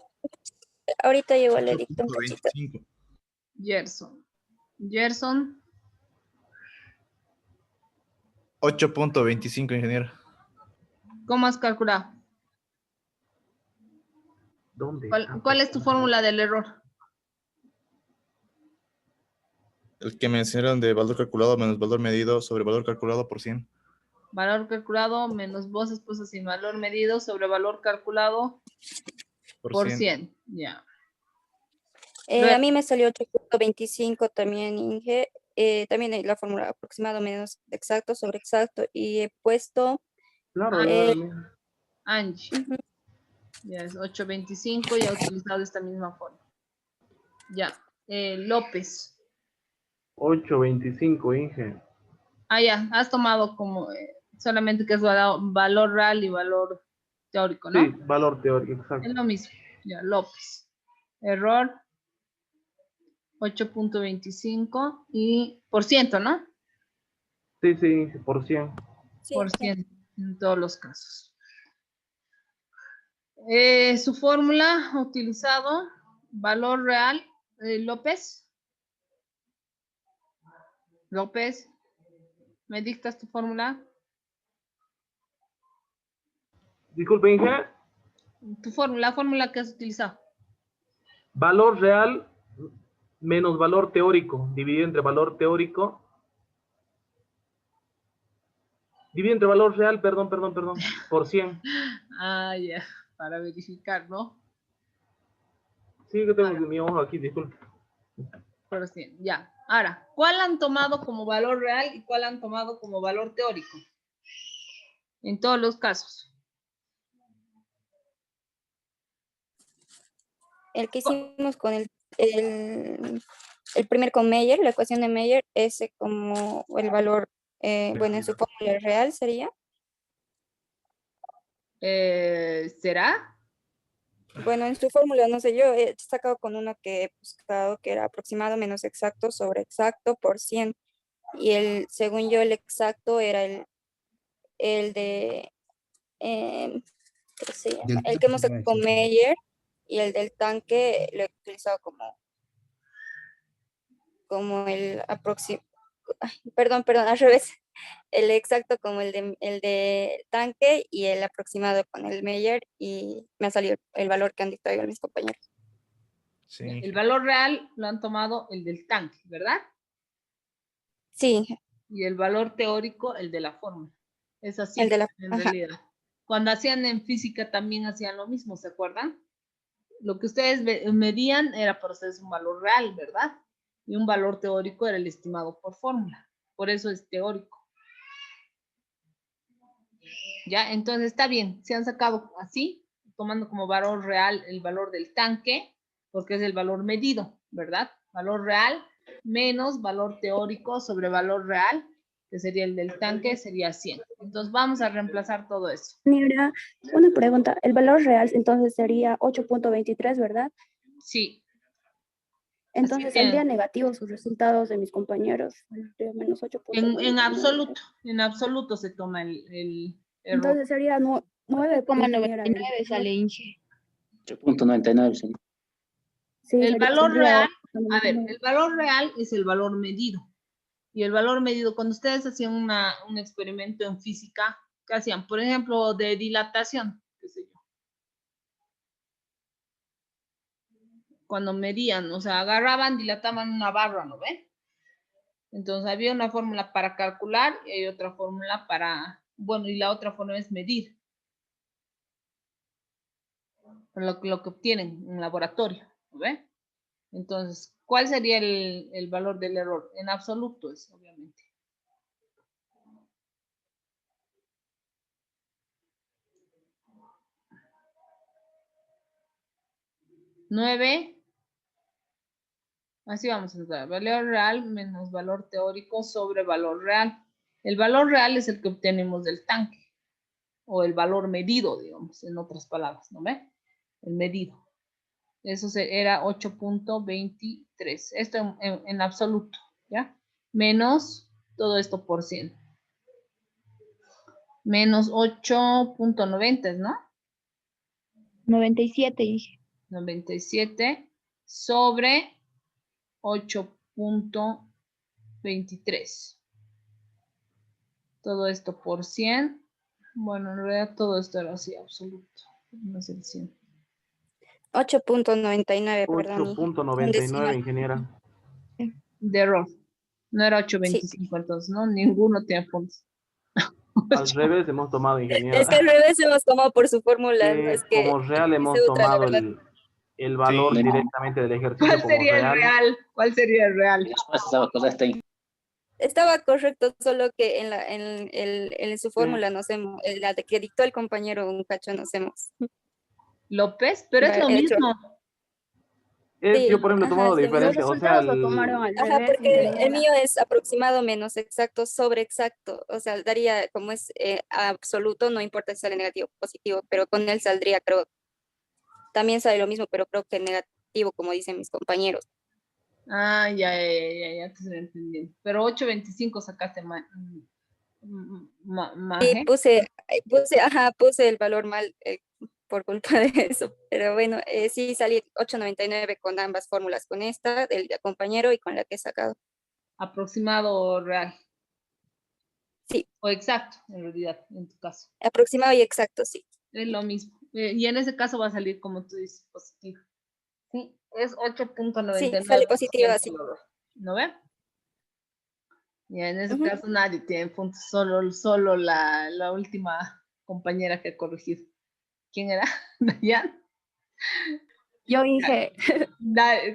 Speaker 2: Ahorita llevo el edicto un cachito.
Speaker 5: 8.25.
Speaker 1: Gerson,
Speaker 5: 8.25, ingeniero.
Speaker 1: ¿cómo has calculado?
Speaker 8: ¿Dónde?
Speaker 1: ¿Cuál es tu fórmula del error?
Speaker 5: El que me enseñaron de valor calculado menos valor medido sobre valor calculado por 100.
Speaker 1: Valor calculado menos voces puestas sin valor medido sobre valor calculado por 100. Ya.
Speaker 2: A mí me salió 8.25 también, Inge. También hay la fórmula aproximado menos exacto sobre exacto. Y he puesto...
Speaker 8: Claro,
Speaker 1: Angie. Ya es 8.25 y ha utilizado esta misma forma. Ya. López.
Speaker 8: 8.25, Inge.
Speaker 1: Ya. Has tomado como solamente que es valor real y valor teórico, ¿no?
Speaker 8: Sí, valor teórico, exacto.
Speaker 1: Es lo mismo. Ya, López. Error. 8.25 y por ciento, ¿no?
Speaker 8: Sí, Inge, por 100.
Speaker 2: Sí,
Speaker 1: Por ciento en todos los casos. Su fórmula ha utilizado valor real, López. López, ¿me dictas tu fórmula?
Speaker 8: Disculpe, Inge.
Speaker 1: La fórmula que has utilizado.
Speaker 8: Valor real menos valor teórico dividido entre valor teórico. Dividido entre valor real, perdón, por 100.
Speaker 1: Ya, para verificar, ¿no?
Speaker 8: Sí, que tengo mi ojo aquí, disculpe.
Speaker 1: Por 100, ya. Ahora, ¿cuál han tomado como valor real y cuál han tomado como valor teórico? En todos los casos.
Speaker 2: El que hicimos con el el primer con Meyer, la ecuación de Meyer, ese como el valor, bueno, en su fórmula real sería.
Speaker 1: ¿Será?
Speaker 2: Bueno, en su fórmula, no sé, yo he sacado con uno que he buscado que era aproximado menos exacto sobre exacto por 100. Y según yo, el exacto era el de, ¿qué se llama? El que hemos sacado con Meyer, y el del tanque lo he utilizado como el aproximado, perdón, al revés. El exacto como el de tanque y el aproximado con el Meyer, y me ha salido el valor que han dictado mis compañeros.
Speaker 5: Sí.
Speaker 1: El valor real lo han tomado el del tanque, ¿verdad?
Speaker 2: Sí,
Speaker 1: Y el valor teórico, el de la fórmula. Es así,
Speaker 2: el de la...
Speaker 1: en
Speaker 2: Ajá.
Speaker 1: realidad. Cuando hacían en física también hacían lo mismo, ¿se acuerdan? Lo que ustedes medían era por ustedes un valor real, ¿verdad? Y un valor teórico era el estimado por fórmula. Por eso es teórico. ¿Ya? Entonces está bien. Se han sacado así, tomando como valor real el valor del tanque, porque es el valor medido, ¿verdad? Valor real menos valor teórico sobre valor real, que sería el del tanque, sería 100. Entonces vamos a reemplazar todo eso.
Speaker 6: Mira, una pregunta. El valor real entonces sería 8.23, ¿verdad?
Speaker 1: Sí.
Speaker 6: Entonces saldrían negativos sus resultados de mis compañeros. Saldría menos 8.99.
Speaker 1: En absoluto se toma el error.
Speaker 6: Entonces sería 9.
Speaker 9: 9,99 sale Inge.
Speaker 4: 8.99, sí.
Speaker 6: Sí,
Speaker 1: El valor
Speaker 6: saldría
Speaker 1: real,
Speaker 6: 8.99.
Speaker 1: a ver, el valor real es el valor medido. Y el valor medido, cuando ustedes hacían un experimento en física, ¿qué hacían? Por ejemplo, de dilatación, qué sé yo. Cuando medían, o sea, agarraban, dilataban una barra, ¿no ven? Entonces había una fórmula para calcular y hay otra fórmula para, bueno, y la otra fórmula es medir. Lo que obtienen en laboratorio, ¿no ven? Entonces, ¿cuál sería el valor del error? En absoluto es, obviamente. 9. Así vamos a hacer. Valor real menos valor teórico sobre valor real. El valor real es el que obtenemos del tanque. O el valor medido, digamos, en otras palabras, ¿no ve? El medido. Eso era 8.23. Esto en absoluto, ¿ya? Menos todo esto por 100. Menos 8.90, ¿no?
Speaker 9: 97, Inge.
Speaker 1: 97 sobre 8.23. Todo esto por 100. Bueno, en realidad todo esto era así absoluto. No es el 100.
Speaker 2: 8.99, perdón.
Speaker 8: 8.99, ingeniera.
Speaker 1: De error. No era
Speaker 2: Sí.
Speaker 1: 8.25, entonces, ¿no? Ninguno tiene puntos.
Speaker 8: Al revés hemos tomado, ingeniera.
Speaker 2: Es que al revés hemos tomado por su fórmula, ¿no?
Speaker 8: Que
Speaker 2: Es que
Speaker 8: como real hemos
Speaker 2: dice otra, la
Speaker 8: tomado
Speaker 2: verdad.
Speaker 8: el valor
Speaker 5: Sí.
Speaker 8: directamente del ejercicio
Speaker 1: ¿Cuál
Speaker 8: como
Speaker 1: sería el
Speaker 8: real.
Speaker 1: real? ¿Cuál sería el real?
Speaker 4: Y después estaba correcta ahí.
Speaker 2: Estaba correcto, solo que en su fórmula nos hemos, la de que dictó el compañero un cacho nos hemos.
Speaker 1: López, pero es lo
Speaker 2: hecho.
Speaker 1: mismo.
Speaker 2: Sí,
Speaker 8: Yo, por ejemplo, he tomado
Speaker 2: sí,
Speaker 6: Los
Speaker 8: diferente. O sea,
Speaker 6: resultados lo tomaron al
Speaker 2: ajá,
Speaker 6: revés,
Speaker 2: porque el
Speaker 6: ingeniera.
Speaker 2: mío es aproximado menos exacto sobre exacto. O sea, daría, como es absoluto, no importa si sale negativo o positivo, pero con él saldría, creo, también sale lo mismo, pero creo que negativo, como dicen mis compañeros.
Speaker 1: Ah, ya te estoy entendiendo. Pero 8.25 sacaste
Speaker 2: Sí,
Speaker 1: maje.
Speaker 2: puse el valor mal por culpa de eso. Pero bueno, sí salí 8.99 con ambas fórmulas, con esta del compañero y con la que he sacado.
Speaker 1: Aproximado o real.
Speaker 2: Sí,
Speaker 1: O exacto, en realidad, en tu caso.
Speaker 2: aproximado y exacto, sí.
Speaker 1: Es lo mismo. Y en ese caso va a salir, como tú dices, positivo. Sí, es
Speaker 2: Sí,
Speaker 1: 8.99%.
Speaker 2: sale positivo así.
Speaker 1: ¿No ve? Y en ese
Speaker 2: Ujú.
Speaker 1: caso nadie tiene puntos, solo la última compañera que ha corregido. ¿Quién era? ¿Dayan?
Speaker 6: Yo dije,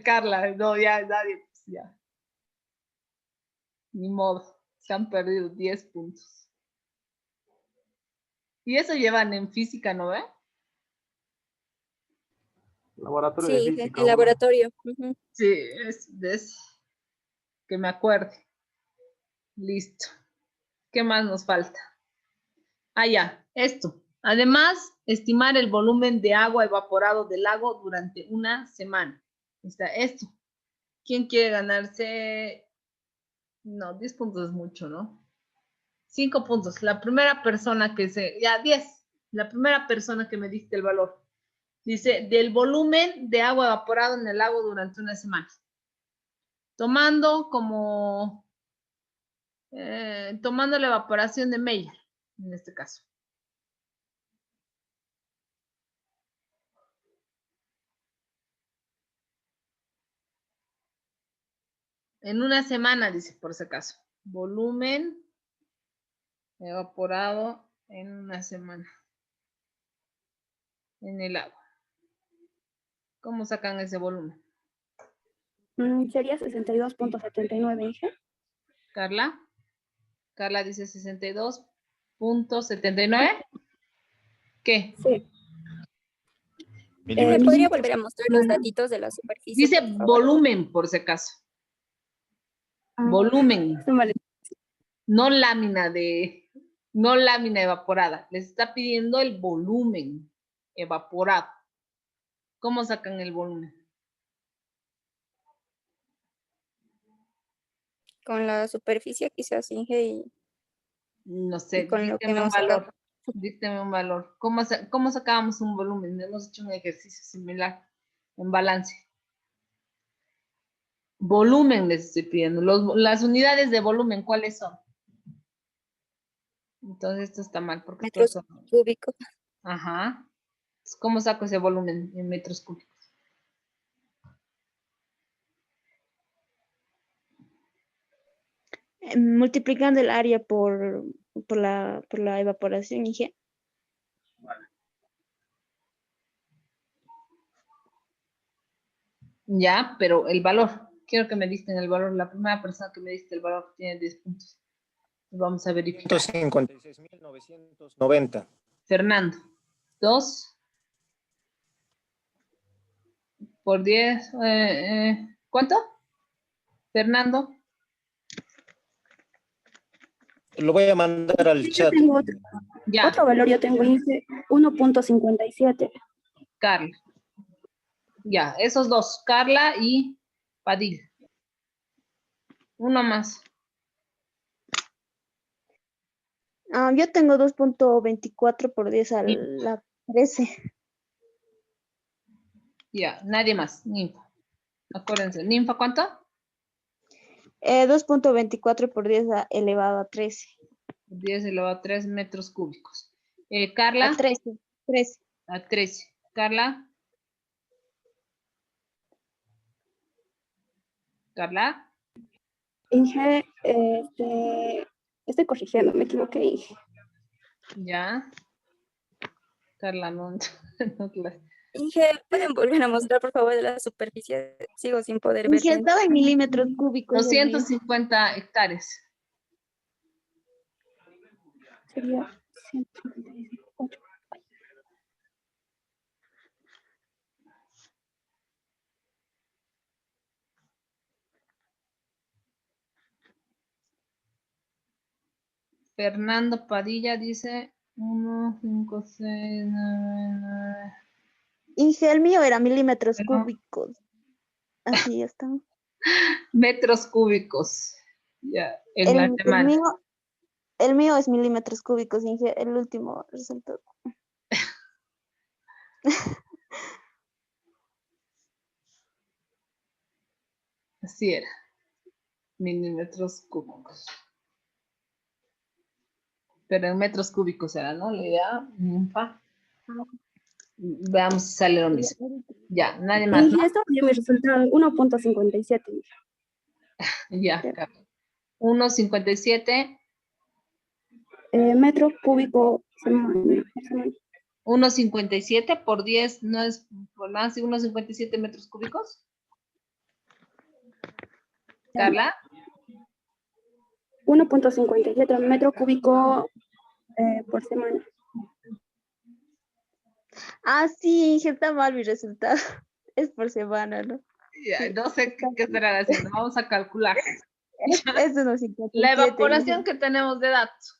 Speaker 1: Carla, no, ya nadie, pues ya. Ni modo, se han perdido 10 puntos. Y eso llevan en física, ¿no ve?
Speaker 8: Laboratorio de
Speaker 2: Sí,
Speaker 8: física.
Speaker 2: el laboratorio. Ujú.
Speaker 1: Sí, es que me acuerde. Listo. ¿Qué más nos falta? Ah, ya, esto. Además, estimar el volumen de agua evaporado del lago durante una semana. Está esto. ¿Quién quiere ganarse? No, 10 puntos es mucho, ¿no? 5 puntos. La primera persona que ya, 10. La primera persona que me diste el valor. Dice, del volumen de agua evaporado en el lago durante una semana. Tomando tomando la evaporación de Meyer, en este caso. En una semana, dice, por si acaso. Volumen evaporado en una semana. En el agua. ¿Cómo sacan ese volumen?
Speaker 6: Sería 62.79, Inge.
Speaker 1: Carla. Carla dice 62.79. ¿Qué?
Speaker 6: Sí.
Speaker 5: Milímetros.
Speaker 2: ¿Podría volver a mostrar los datitos de la superficie,
Speaker 1: Dice
Speaker 2: por favor?
Speaker 1: volumen, por si acaso. Volumen. No lámina evaporada. Les está pidiendo el volumen evaporado. ¿Cómo sacan el volumen?
Speaker 2: Con la superficie quizás, Inge, y
Speaker 1: No sé,
Speaker 2: con lo que
Speaker 1: dígame un
Speaker 2: hemos sacado.
Speaker 1: valor. Dígame un valor. ¿Cómo sacábamos un volumen? Hemos hecho un ejercicio similar en balance. Volumen les estoy pidiendo. Las unidades de volumen, ¿cuáles son? Entonces esto está mal porque
Speaker 2: Metros cúbicos.
Speaker 1: Ajá. ¿Cómo saco ese volumen en metros cúbicos?
Speaker 9: Multiplicando el área por la evaporación, Inge.
Speaker 1: Ya, pero el valor. Quiero que me disten el valor. La primera persona que me diste el valor tiene 10 puntos. Vamos a verificar.
Speaker 10: 156.990.
Speaker 1: Fernando. 2 por 10. ¿Cuánto? Fernando.
Speaker 10: Lo voy a mandar al
Speaker 6: Sí, yo
Speaker 10: chat.
Speaker 6: tengo
Speaker 1: Ya.
Speaker 6: otro valor, yo tengo, Inge, 1.57.
Speaker 1: Carla. Ya, esos dos. Carla y Padilla. Uno más.
Speaker 9: Yo tengo 2.24 por 10 a la 13.
Speaker 1: Ya, nadie más. Ninfa. Acuérdense. ¿Ninfa cuánto?
Speaker 9: 2.24 por 10 elevado a 13.
Speaker 1: 10 elevado a 3 metros cúbicos. Carla.
Speaker 9: A 13. 13.
Speaker 1: A 13. Carla. Carla.
Speaker 6: Inge, estoy corrigiendo, me equivoqué, Inge.
Speaker 1: Ya. Carla, no.
Speaker 2: Inge, ¿pueden volver a mostrar, por favor, de la superficie? Sigo sin poder ver
Speaker 9: Inge,
Speaker 2: bien.
Speaker 9: estaba en milímetros cúbicos. el mío.
Speaker 1: 250 hectáreas.
Speaker 6: Sería 155.
Speaker 1: Fernando Padilla dice 1, 5, 6, 9.
Speaker 9: Inge, el mío era milímetros
Speaker 1: Ajá.
Speaker 9: cúbicos. Así está.
Speaker 1: Metros cúbicos. Ya, en
Speaker 9: El
Speaker 1: matemáticas.
Speaker 9: mío es milímetros cúbicos, Inge. El último resultado.
Speaker 1: Así era. Milímetros cúbicos. Pero en metros cúbicos era, ¿no? La idea. Ninfa. Veamos si sale lo mismo. Ya, nadie más, ¿no?
Speaker 6: Inge, esto dio mi resultado, 1.57.
Speaker 1: Ya, 1.57.
Speaker 6: Metro cúbico semana.
Speaker 1: 1.57 por 10, ¿no es por más de 1.57 metros cúbicos? Carla.
Speaker 6: 1.57 metro cúbico por semana.
Speaker 9: Ah, sí, está mal mi resultado. Es por semana, ¿no?
Speaker 1: Ya, no sé qué estarán haciendo. Vamos a calcular.
Speaker 9: Es unos 57.
Speaker 1: La evaporación que tenemos de datos.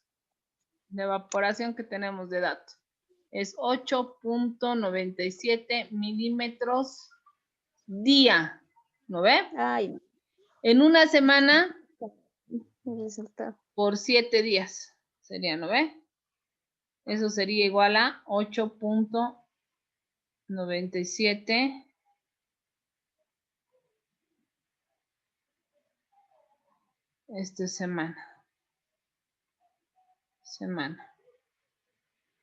Speaker 1: La evaporación que tenemos de datos es 8.97 milímetros día. ¿No ve?
Speaker 9: Ay, no,
Speaker 1: En una semana
Speaker 9: mi resultado.
Speaker 1: por 7 días. Sería, ¿no ve? Eso sería igual a 8.97 semana.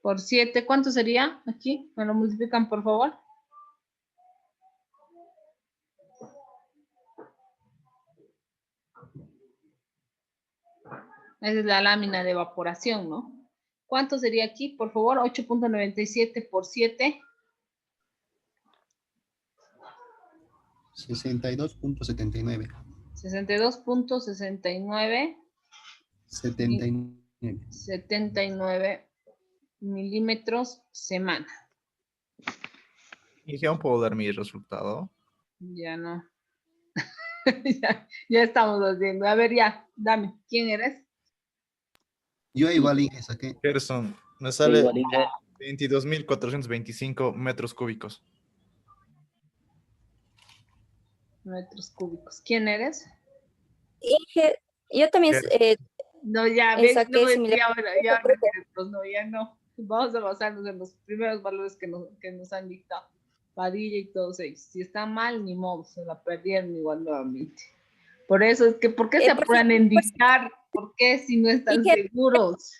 Speaker 1: Por 7, ¿cuánto sería aquí? ¿Me lo multiplican, por favor? Esa es la lámina de evaporación, ¿no? ¿Cuánto sería aquí, por favor? 8.97 por 7.
Speaker 11: 62.79.
Speaker 1: 62.69. 79 milímetros semana.
Speaker 5: ¿Y ya puedo dar mi resultado?
Speaker 1: Ya no. ya estamos haciendo. A ver, ya, dame. ¿Quién eres?
Speaker 11: Yo igual Inge saqué.
Speaker 5: Gerson, me
Speaker 4: Sí,
Speaker 5: sale
Speaker 4: igual Inge.
Speaker 5: 22.425 metros cúbicos.
Speaker 1: Metros cúbicos. ¿Quién eres?
Speaker 2: Inge, yo también
Speaker 1: No, ya, ven,
Speaker 2: saqué
Speaker 1: no,
Speaker 2: similar.
Speaker 1: ya, no, ya no. Vamos a basarnos en los primeros valores que nos han dictado. Padilla y todos ellos. Si está mal, ni modo, se la perdieron igual nuevamente. Por eso es que, ¿por qué se apuran en dictar? ¿Por qué si no están
Speaker 2: Inge,
Speaker 1: seguros?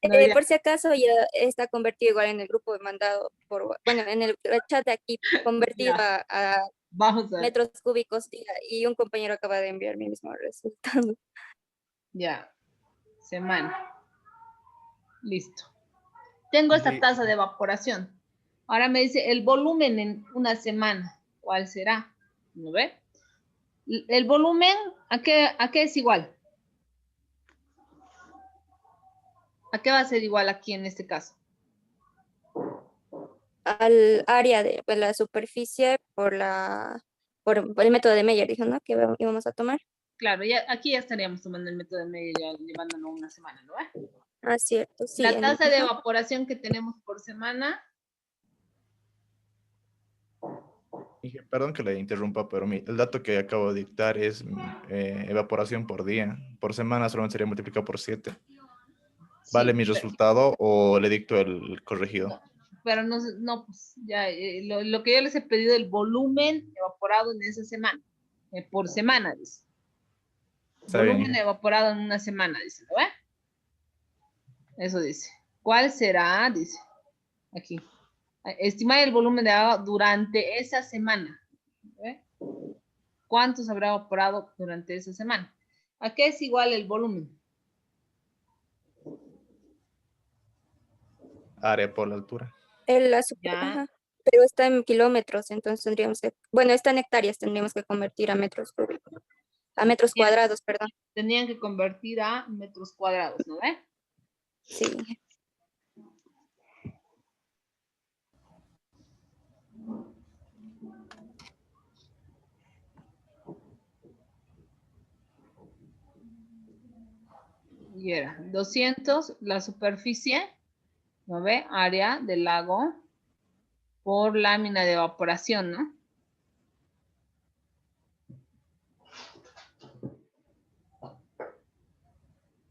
Speaker 1: No, ya.
Speaker 2: por si acaso ya está convertido igual en el grupo mandado bueno, en el chat de aquí, convertido
Speaker 1: Ya.
Speaker 2: a
Speaker 1: Vamos a ver.
Speaker 2: metros cúbicos día, y un compañero acaba de enviar mi mismo resultado.
Speaker 1: Ya. Semana. Listo. Tengo esta tasa de evaporación. Ahora me dice el volumen en una semana. ¿Cuál será? ¿No ve? El volumen, ¿a qué es igual? ¿A qué va a ser igual aquí en este caso?
Speaker 2: Al área de la superficie por el método de Meyer, dijo, ¿no? Que íbamos a tomar.
Speaker 1: Claro, ya, aquí ya estaríamos tomando el método de Meyer, ya llevándolo una semana, ¿no ve?
Speaker 2: Ah, cierto, sí.
Speaker 1: La tasa de evaporación que tenemos por semana.
Speaker 5: Perdón que le interrumpa, pero el dato que acabo de dictar es evaporación por día. Por semana solamente sería multiplicado por 7. ¿Vale mi resultado o le dicto el corregido?
Speaker 1: Pero no, pues ya, lo que yo les he pedido, el volumen evaporado en esa semana, por semana, dice. Volumen evaporado en una semana, dice, ¿no ve? Eso dice. ¿Cuál será? Dice. Aquí. Estimar el volumen de agua durante esa semana. ¿Ve? ¿Cuántos habrá evaporado durante esa semana? ¿A qué es igual el volumen?
Speaker 5: Área por la altura.
Speaker 2: Pero está en kilómetros, entonces tendríamos que, bueno, está en hectáreas, tendríamos que convertir a metros cúbicos, a metros cuadrados, perdón.
Speaker 1: Tenían que convertir a metros cuadrados, ¿no ve?
Speaker 2: Sí.
Speaker 1: Y era 200 la superficie, ¿no ve? Área del lago por lámina de evaporación, ¿no?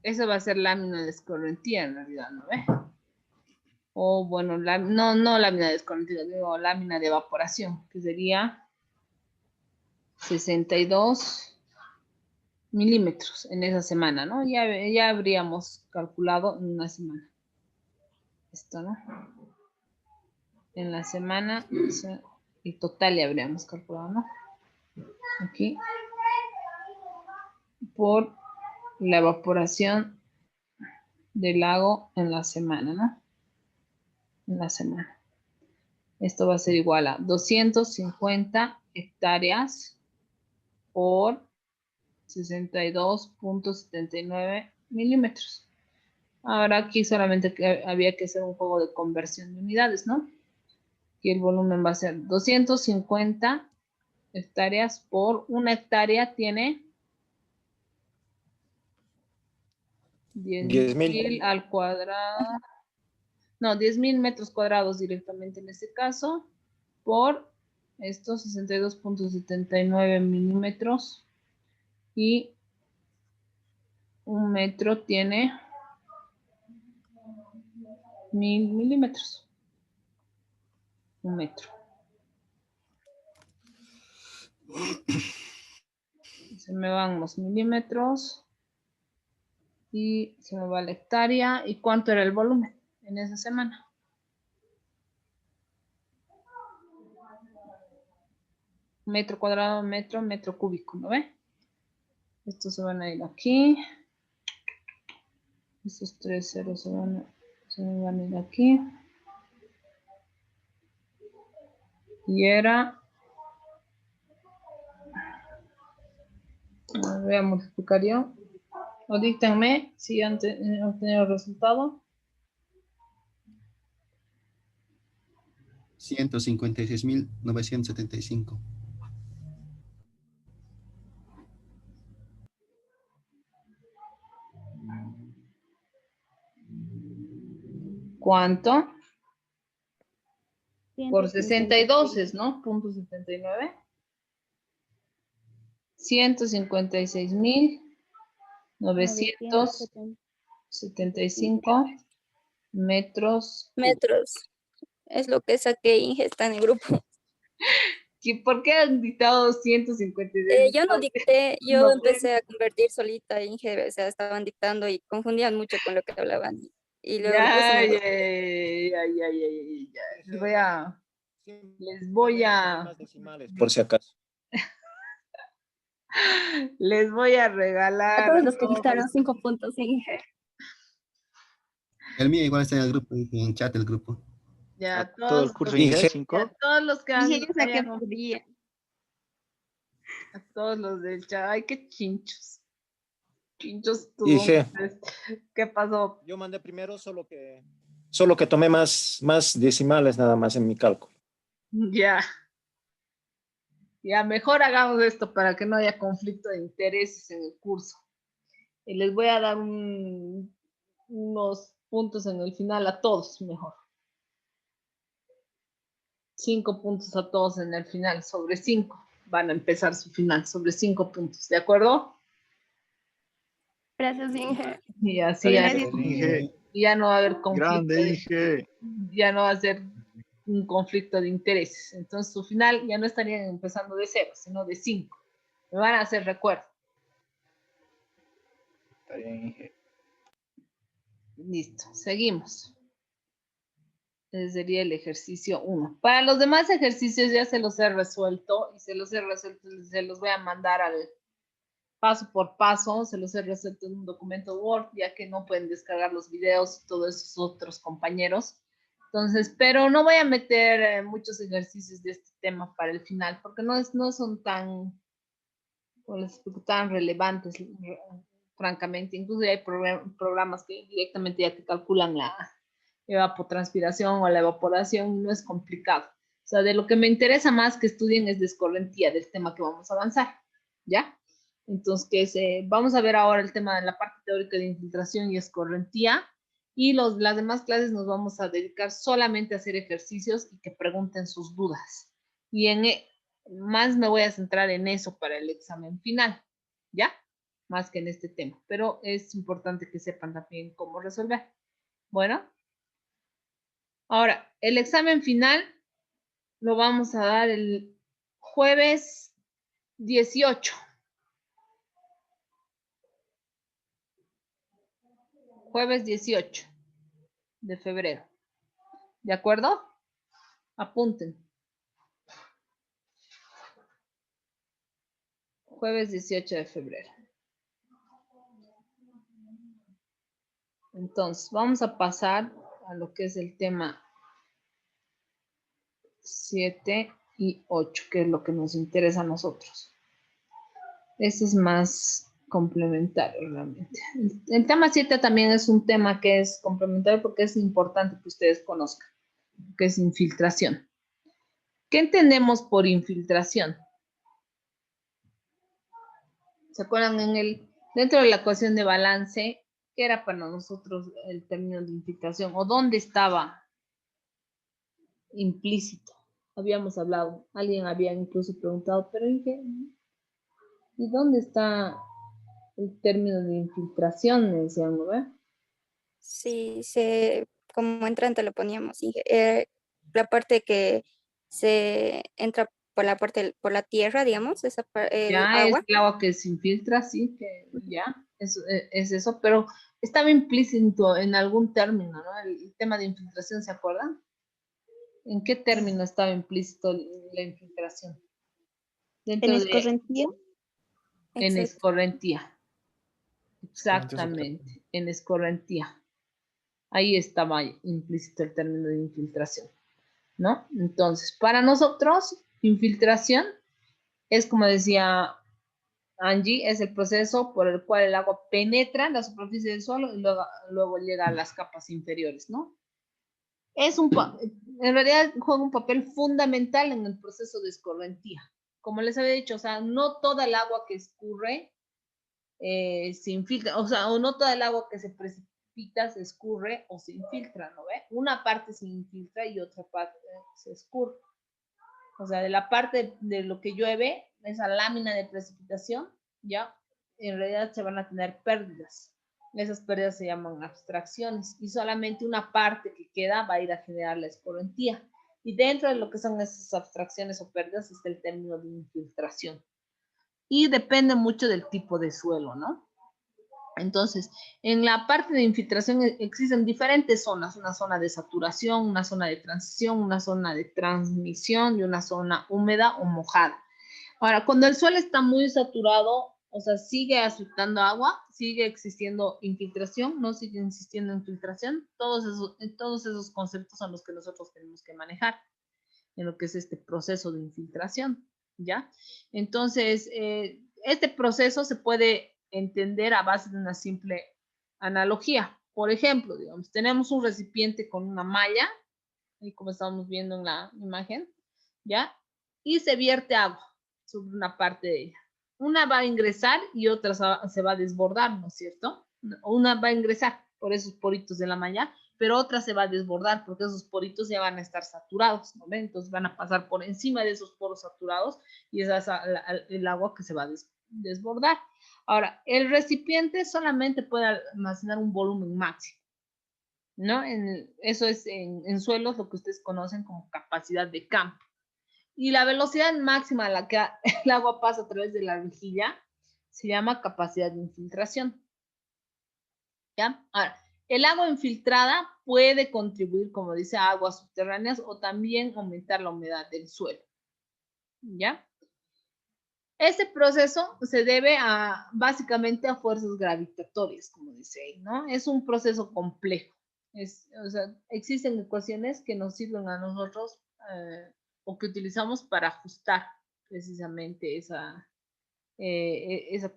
Speaker 1: Eso va a ser lámina de escorrentía en realidad, ¿no ve? O bueno, no lámina de escorrentía, digo lámina de evaporación, que sería 62 milímetros en esa semana, ¿no? Ya habríamos calculado en una semana. Esto, ¿no? En la semana, el total ya habríamos calculado, ¿no? Aquí. Por la evaporación del lago en la semana, ¿no? En la semana. Esto va a ser igual a 250 hectáreas por 62.79 milímetros. Ahora aquí solamente había que hacer un juego de conversión de unidades, ¿no? Y el volumen va a ser 250 hectáreas por una hectárea tiene 10.000 al cuadrado. No, 10.000 metros cuadrados directamente en este caso por estos 62.79 milímetros y un metro tiene 1.000 milímetros. Un metro. Se me van los milímetros y se me va la hectárea. ¿Y cuánto era el volumen en esa semana? Metro cuadrado, metro cúbico, ¿no ve? Estos se van a ir aquí. Estos 3 ceros se me van a ir aquí. Y era... Voy a multiplicar yo. O díctenme si han obtenido el resultado.
Speaker 11: 156.975.
Speaker 1: ¿Cuánto? Por 62 es, ¿no? Punto 79. 156.975 metros.
Speaker 2: Metros. Es lo que saqué, Inge, está en el grupo.
Speaker 1: ¿Y por qué han dictado 156?
Speaker 2: Yo no dicté, yo empecé a convertir solita, Inge, o sea, estaban dictando y confundían mucho con lo que hablaban. Y luego
Speaker 1: Ya. Les voy a
Speaker 10: por si acaso.
Speaker 1: les voy a regalar.
Speaker 6: A todos los que dictaron 5 puntos, Inge.
Speaker 11: El mío igual está en el grupo, dije, en chat del grupo.
Speaker 1: Ya,
Speaker 3: Todo el curso
Speaker 10: Inge.
Speaker 3: Inge 5.
Speaker 1: ya, todos los que han,
Speaker 6: Dije, yo saqué por día.
Speaker 1: a todos los del chat. Ay, qué chinchos. Chinchos tú.
Speaker 10: Inge.
Speaker 1: ¿Qué pasó?
Speaker 10: Yo mandé primero, solo que tomé más decimales nada más en mi cálculo.
Speaker 1: Ya. Ya, mejor hagamos esto para que no haya conflicto de intereses en el curso. Y les voy a dar unos puntos en el final a todos, mejor. 5 puntos a todos en el final, sobre 5. Van a empezar su final, sobre 5 puntos, ¿de acuerdo?
Speaker 6: Gracias, Inge.
Speaker 1: Y así
Speaker 3: Inge.
Speaker 1: ya no va a haber conflicto.
Speaker 3: Grande Inge.
Speaker 1: Ya no va a ser un conflicto de intereses. Entonces, su final ya no estarían empezando de 0, sino de 5. Me van a hacer recuerdo.
Speaker 3: Está bien, Inge.
Speaker 1: Listo, seguimos. Ese sería el ejercicio 1. Para los demás ejercicios ya se los he resuelto y se los voy a mandar al paso por paso, se los he resuelto en un documento Word, ya que no pueden descargar los videos y todos esos otros compañeros. Entonces, pero no voy a meter muchos ejercicios de este tema para el final, porque no son tan relevantes, francamente. Incluso hay programas que directamente ya te calculan la evapotranspiración o la evaporación y no es complicado. O sea, de lo que me interesa más que estudien es de escorrentía, del tema que vamos a avanzar, ¿ya? Entonces, vamos a ver ahora el tema de la parte teórica de infiltración y escorrentía, y las demás clases nos vamos a dedicar solamente a hacer ejercicios y que pregunten sus dudas. Y más me voy a centrar en eso para el examen final, ¿ya? Más que en este tema, pero es importante que sepan también cómo resolver. Bueno. Ahora, el examen final lo vamos a dar el jueves 18. Jueves 18 de febrero. ¿De acuerdo? Apunten. Jueves 18 de febrero. Entonces, vamos a pasar a lo que es el tema 7 y 8, que es lo que nos interesa a nosotros. Ese es más complementario realmente. El tema 7 también es un tema que es complementario porque es importante que ustedes conozcan, que es infiltración. ¿Qué entendemos por infiltración? ¿Se acuerdan dentro de la ecuación de balance, qué era para nosotros el término de infiltración? ¿O dónde estaba implícito? Habíamos hablado, alguien había incluso preguntado, pero ¿y dónde está el término de infiltración? Me decían, ¿no?
Speaker 2: Sí, como entrante lo poníamos, la parte que se entra por la parte, por la tierra, digamos, el
Speaker 1: Ya es
Speaker 2: agua.
Speaker 1: el agua que se infiltra, sí, que ya, es eso, pero estaba implícito en algún término, ¿no? El tema de infiltración, ¿se acuerdan? ¿En qué término estaba implícito la infiltración?
Speaker 9: En escorrentía.
Speaker 1: En
Speaker 2: Exacto.
Speaker 1: escorrentía. Exactamente, en escorrentía. Ahí estaba implícito el término de infiltración, ¿no? Entonces, para nosotros, infiltración es, como decía Angie, es el proceso por el cual el agua penetra en la superficie del suelo y luego llega a las capas inferiores, ¿no? En realidad juega un papel fundamental en el proceso de escorrentía. Como les había dicho, o sea, no toda el agua que escurre se infiltra, o sea, o no toda el agua que se precipita se escurre o se infiltra, ¿no ve? Una parte se infiltra y otra parte se escurre. O sea, de la parte de lo que llueve, esa lámina de precipitación, ya, en realidad se van a tener pérdidas. Esas pérdidas se llaman abstracciones y solamente una parte que queda va a ir a generar la escorrentía. Y dentro de lo que son esas abstracciones o pérdidas está el término de infiltración. Y depende mucho del tipo de suelo, ¿no? Entonces, en la parte de infiltración existen diferentes zonas, una zona de saturación, una zona de transición, una zona de transmisión y una zona húmeda o mojada. Ahora, cuando el suelo está muy saturado, o sea, sigue aceptando agua, sigue existiendo infiltración, no sigue existiendo infiltración, todos esos conceptos son los que nosotros tenemos que manejar en lo que es este proceso de infiltración, ¿ya? Entonces, este proceso se puede entender a base de una simple analogía. Por ejemplo, digamos, tenemos un recipiente con una malla, y como estamos viendo en la imagen, ¿ya? Y se vierte agua sobre una parte de ella. Una va a ingresar y otra se va a desbordar, ¿no es cierto? Una va a ingresar por esos poritos de la malla, pero otra se va a desbordar porque esos poritos ya van a estar saturados, ¿no? Entonces van a pasar por encima de esos poros saturados y esa es el agua que se va a desbordar. Ahora, el recipiente solamente puede almacenar un volumen máximo, ¿no? Eso es en suelos lo que ustedes conocen como capacidad de campo. Y la velocidad máxima a la que el agua pasa a través de la rejilla se llama capacidad de infiltración. ¿Ya? Ahora, el agua infiltrada puede contribuir, como dice, a aguas subterráneas o también aumentar la humedad del suelo. ¿Ya? Este proceso se debe básicamente a fuerzas gravitatorias, como dice ahí, ¿no? Es un proceso complejo. O sea, existen ecuaciones que nos sirven a nosotros o que utilizamos para ajustar precisamente esa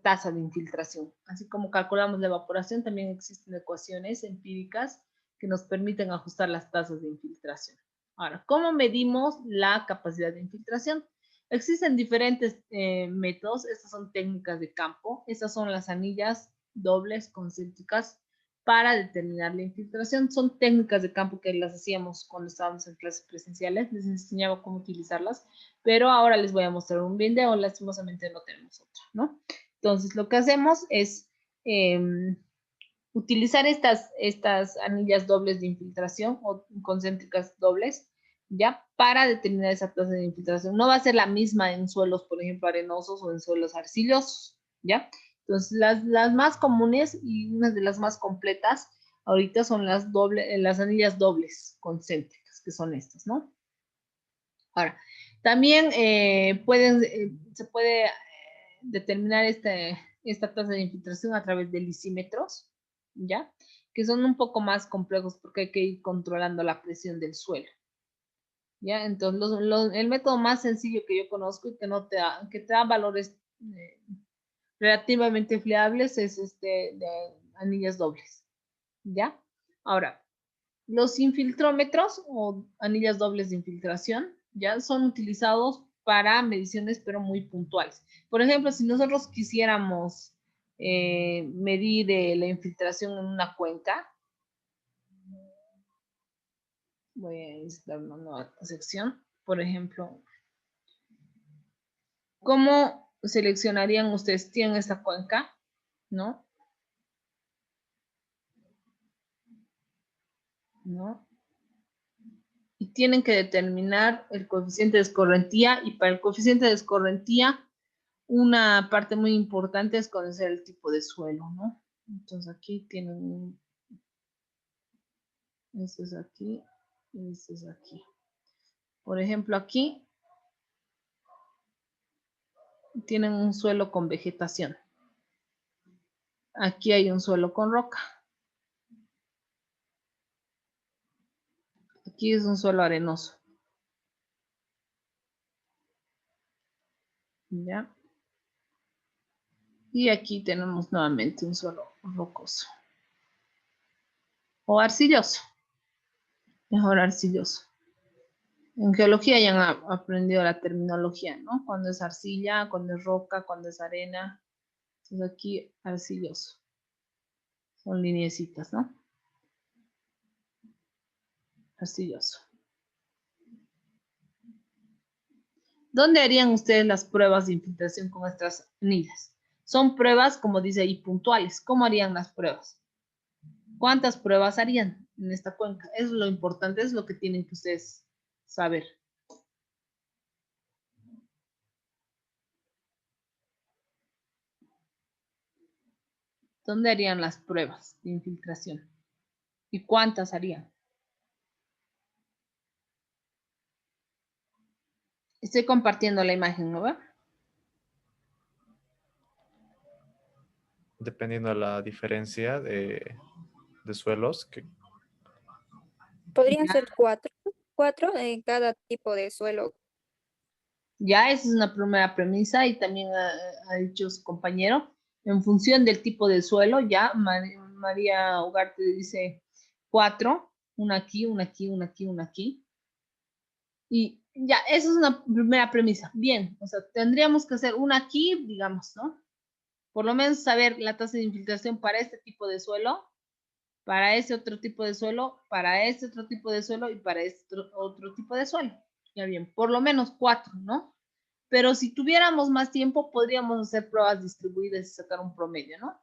Speaker 1: tasa de infiltración. Así como calculamos la evaporación, también existen ecuaciones empíricas que nos permiten ajustar las tasas de infiltración. Ahora, ¿cómo medimos la capacidad de infiltración? Existen diferentes métodos. Estas son técnicas de campo. Estas son las anillas dobles concéntricas para determinar la infiltración. Son técnicas de campo que las hacíamos cuando estábamos en clases presenciales. Les enseñaba cómo utilizarlas, pero ahora les voy a mostrar un video. Lastimosamente no tenemos otra, ¿no? Entonces, lo que hacemos es utilizar estas anillas dobles de infiltración o concéntricas dobles, ¿ya? Para determinar esa tasa de infiltración. No va a ser la misma en suelos, por ejemplo, arenosos o en suelos arcillosos, ¿ya? Entonces, las más comunes y unas de las más completas ahorita son las anillas dobles concéntricas, que son estas, ¿no? Ahora, también se puede determinar esta tasa de infiltración a través de lisímetros, ¿ya? Que son un poco más complejos porque hay que ir controlando la presión del suelo. ¿Ya? Entonces, el método más sencillo que yo conozco y que te da valores relativamente fiables es de anillas dobles, ¿ya? Ahora, los infiltrómetros o anillas dobles de infiltración Ya son utilizados para mediciones, pero muy puntuales. Por ejemplo, si nosotros quisiéramos medir la infiltración en una cuenca, voy a instalar una nueva sección. Por ejemplo, ¿cómo seleccionarían ustedes? ¿Tienen esta cuenca? ¿No? ¿No? Y tienen que determinar el coeficiente de escorrentía, y para el coeficiente de escorrentía, una parte muy importante es conocer el tipo de suelo, ¿no? Entonces aquí tienen, este es aquí, y este es aquí. Por ejemplo, aquí tienen un suelo con vegetación. Aquí hay un suelo con roca. Aquí es un suelo arenoso. ¿Ya? Y aquí tenemos nuevamente un suelo rocoso. O arcilloso. Mejor arcilloso. En geología ya han aprendido la terminología, ¿no? Cuando es arcilla, cuando es roca, cuando es arena. Entonces aquí arcilloso. Son lineecitas, ¿no? Arcilloso. ¿Dónde harían ustedes las pruebas de infiltración con estas anillas? Son pruebas, como dice ahí, puntuales. ¿Cómo harían las pruebas? ¿Cuántas pruebas harían en esta cuenca? Es lo importante, es lo que tienen que ustedes saber. ¿Dónde harían las pruebas de infiltración? ¿Y cuántas harían? Estoy compartiendo la imagen, ¿no ve?
Speaker 5: Dependiendo de la diferencia de suelos.
Speaker 2: Podrían ser 4 en cada tipo de suelo.
Speaker 1: Ya, esa es una primera premisa, y también ha dicho su compañero, en función del tipo de suelo, ya María Ugarte dice 4, una aquí, una aquí, una aquí, una aquí. Y ya, esa es una primera premisa. Bien, o sea, tendríamos que hacer una aquí, digamos, ¿no? Por lo menos saber la tasa de infiltración para este tipo de suelo, para ese otro tipo de suelo, para este otro tipo de suelo y para este otro tipo de suelo. Ya bien, por lo menos 4, ¿no? Pero si tuviéramos más tiempo, podríamos hacer pruebas distribuidas y sacar un promedio, ¿no?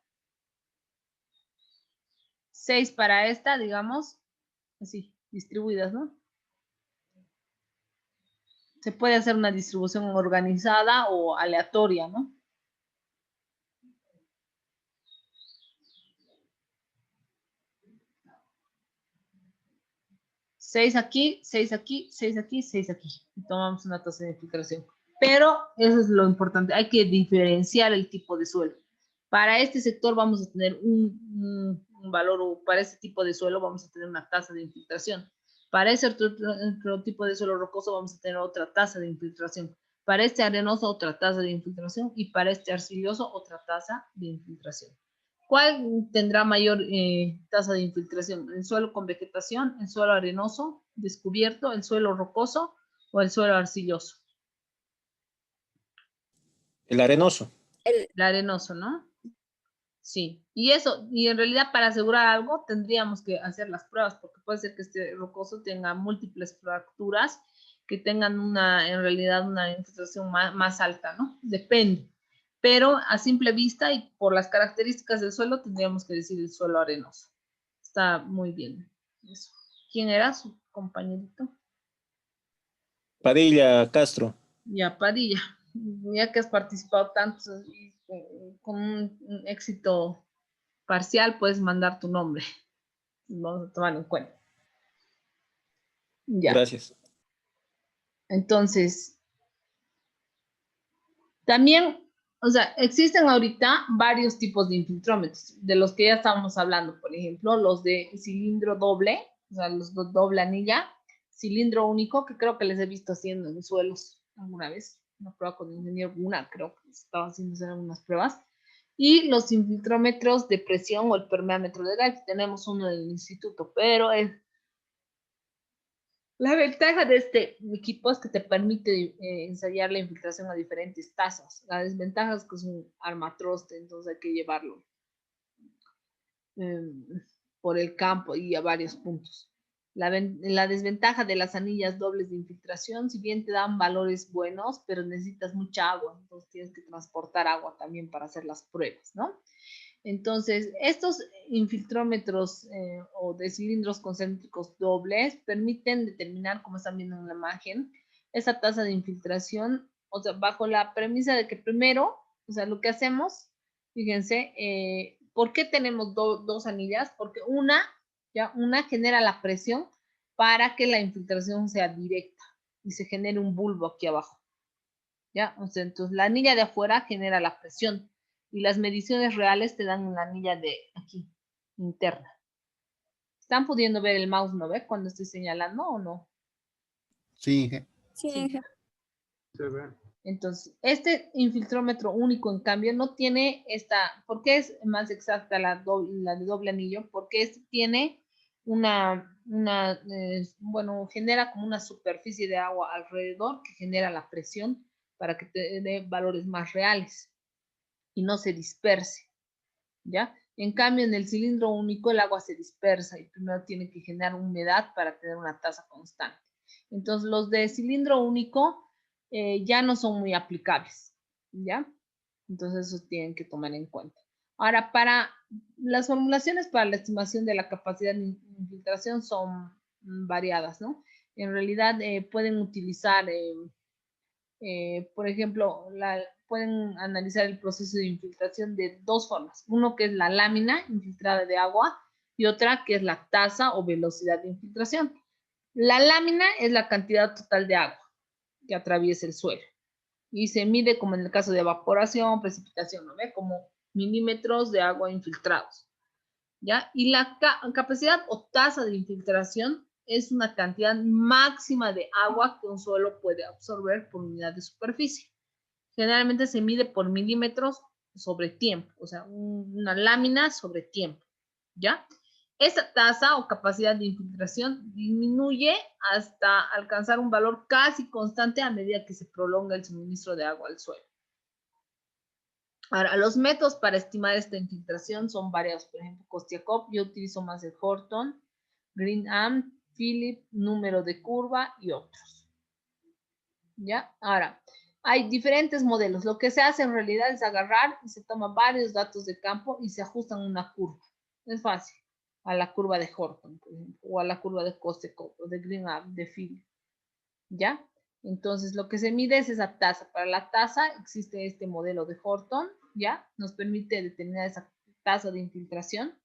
Speaker 1: 6 para esta, digamos, así, distribuidas, ¿no? Se puede hacer una distribución organizada o aleatoria, ¿no? Seis aquí, 6 aquí, 6 aquí, 6 aquí. Y tomamos una tasa de infiltración. Pero eso es lo importante, hay que diferenciar el tipo de suelo. Para este sector vamos a tener un valor, o para este tipo de suelo vamos a tener una tasa de infiltración. Para ese otro tipo de suelo rocoso vamos a tener otra tasa de infiltración. Para este arenoso otra tasa de infiltración, y para este arcilloso otra tasa de infiltración. ¿Cuál tendrá mayor tasa de infiltración? ¿El suelo con vegetación, el suelo arenoso descubierto, el suelo rocoso o el suelo arcilloso?
Speaker 10: El arenoso.
Speaker 1: El arenoso, ¿no? Sí. Y eso, y en realidad para asegurar algo tendríamos que hacer las pruebas, porque puede ser que este rocoso tenga múltiples fracturas que tengan en realidad una infiltración más alta, ¿no? Depende. Pero a simple vista y por las características del suelo tendríamos que decir el suelo arenoso. Está muy bien. Eso. ¿Quién era su compañerito?
Speaker 10: Padilla Castro.
Speaker 1: Ya, Padilla. Ya que has participado tanto y con un éxito parcial, puedes mandar tu nombre. Vamos a tomarlo en cuenta. Ya.
Speaker 10: Gracias.
Speaker 1: Entonces, también, o sea, existen ahorita varios tipos de infiltrómetros, de los que ya estábamos hablando. Por ejemplo, los de cilindro doble, o sea, los de doble anilla, cilindro único, que creo que les he visto haciendo en suelos alguna vez, una prueba con el ingeniero Guna, creo que estaba haciendo algunas pruebas. Y los infiltrómetros de presión o el permeámetro del aire. Tenemos uno del instituto, pero La ventaja de este equipo es que te permite ensayar la infiltración a diferentes tasas. La desventaja es que es un armatroste, entonces hay que llevarlo por el campo y a varios puntos. La desventaja de las anillas dobles de infiltración, si bien te dan valores buenos, pero necesitas mucha agua, entonces tienes que transportar agua también para hacer las pruebas, ¿no? Entonces, estos infiltrómetros o de cilindros concéntricos dobles permiten determinar, como están viendo en la imagen, esa tasa de infiltración, o sea, bajo la premisa de que primero, o sea, lo que hacemos, fíjense, ¿por qué tenemos dos anillas? Porque una genera la presión para que la infiltración sea directa y se genere un bulbo aquí abajo, ¿ya? O sea, entonces la anilla de afuera genera la presión y las mediciones reales te dan una anilla de aquí, interna. ¿Están pudiendo ver el mouse, no ve? Cuando estoy señalando o no.
Speaker 11: Sí, Inge.
Speaker 2: Sí, Inge.
Speaker 8: Se ve.
Speaker 1: Entonces, este infiltrómetro único, en cambio, no tiene esta, ¿por qué es más exacta la de doble anillo? Porque este tiene bueno, genera como una superficie de agua alrededor que genera la presión para que te dé valores más reales y no se disperse, ¿ya? En cambio, en el cilindro único el agua se dispersa y primero tiene que generar humedad para tener una tasa constante. Entonces, los de cilindro único ya no son muy aplicables, ¿ya? Entonces, eso tienen que tomar en cuenta. Ahora, para las formulaciones para la estimación de la capacidad de infiltración son variadas, ¿no? En realidad, pueden utilizar, por ejemplo, pueden analizar el proceso de infiltración de dos formas. Uno que es la lámina infiltrada de agua y otra que es la tasa o velocidad de infiltración. La lámina es la cantidad total de agua que atraviesa el suelo y se mide como en el caso de evaporación, precipitación, ¿no ve? Como milímetros de agua infiltrados, ¿ya? Y la capacidad o tasa de infiltración es una cantidad máxima de agua que un suelo puede absorber por unidad de superficie. Generalmente se mide por milímetros sobre tiempo, o sea, una lámina sobre tiempo, ¿ya? Esta tasa o capacidad de infiltración disminuye hasta alcanzar un valor casi constante a medida que se prolonga el suministro de agua al suelo. Ahora, los métodos para estimar esta infiltración son variados. Por ejemplo, Kostiakov, yo utilizo más el Horton, Green-Am, Philip, número de curva y otros. ¿Ya? Ahora, hay diferentes modelos. Lo que se hace en realidad es agarrar y se toma varios datos de campo y se ajustan una curva. Es fácil. A la curva de Horton, por ejemplo, o a la curva de Kostiakov, o de Green-Am, de Philip. ¿Ya? Entonces, lo que se mide es esa tasa. Para la tasa existe este modelo de Horton, ¿ya? Nos permite determinar esa tasa de infiltración,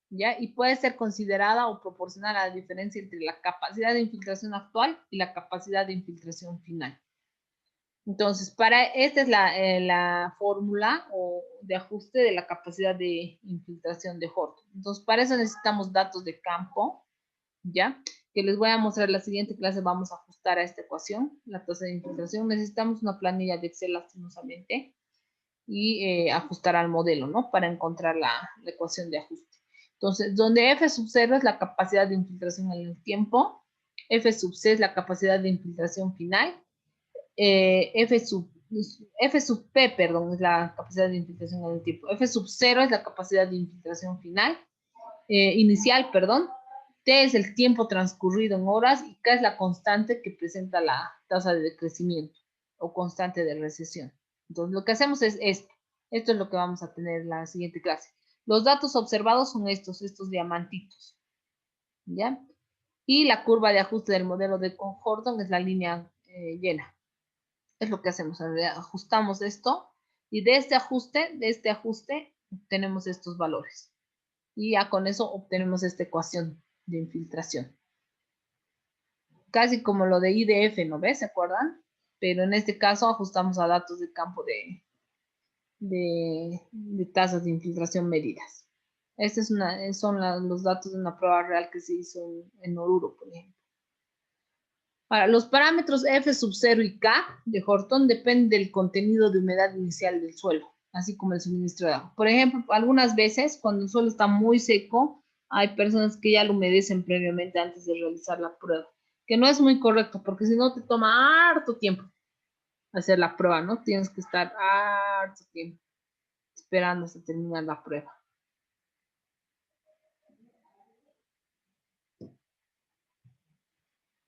Speaker 1: ¿ya? Y puede ser considerada o proporcional a la diferencia entre la capacidad de infiltración actual y la capacidad de infiltración final. Entonces, esta es la fórmula de ajuste de la capacidad de infiltración de Horton. Entonces, para eso necesitamos datos de campo, ¿ya? Que les voy a mostrar en la siguiente clase. Vamos a ajustar a esta ecuación, la tasa de infiltración. Necesitamos una planilla de Excel lastimosamente y ajustar al modelo, ¿no? Para encontrar la ecuación de ajuste. Entonces, donde F sub 0 es la capacidad de infiltración en el tiempo, F sub C es la capacidad de infiltración final, F sub P, perdón, es la capacidad de infiltración en el tiempo, F sub 0 es la capacidad de infiltración final, inicial, perdón, T es el tiempo transcurrido en horas y K es la constante que presenta la tasa de decrecimiento o constante de recesión. Entonces, lo que hacemos es esto. Esto es lo que vamos a tener en la siguiente clase. Los datos observados son estos diamantitos, ¿ya? Y la curva de ajuste del modelo de Horton es la línea llena. Es lo que hacemos. En realidad, ajustamos esto y de este ajuste obtenemos estos valores. Y ya con eso obtenemos esta ecuación de infiltración. Casi como lo de IDF, ¿no ves? ¿Se acuerdan? Pero en este caso ajustamos a datos de campo de tasas de infiltración medidas. Estos son los datos de una prueba real que se hizo en Oruro, por ejemplo. Ahora, los parámetros F sub 0 y K de Horton dependen del contenido de humedad inicial del suelo, así como el suministro de agua. Por ejemplo, algunas veces cuando el suelo está muy seco, hay personas que ya lo humedecen previamente antes de realizar la prueba. que no es muy correcto, porque si no te toma harto tiempo hacer la prueba, ¿no? Tienes que estar harto tiempo esperando hasta terminar la prueba.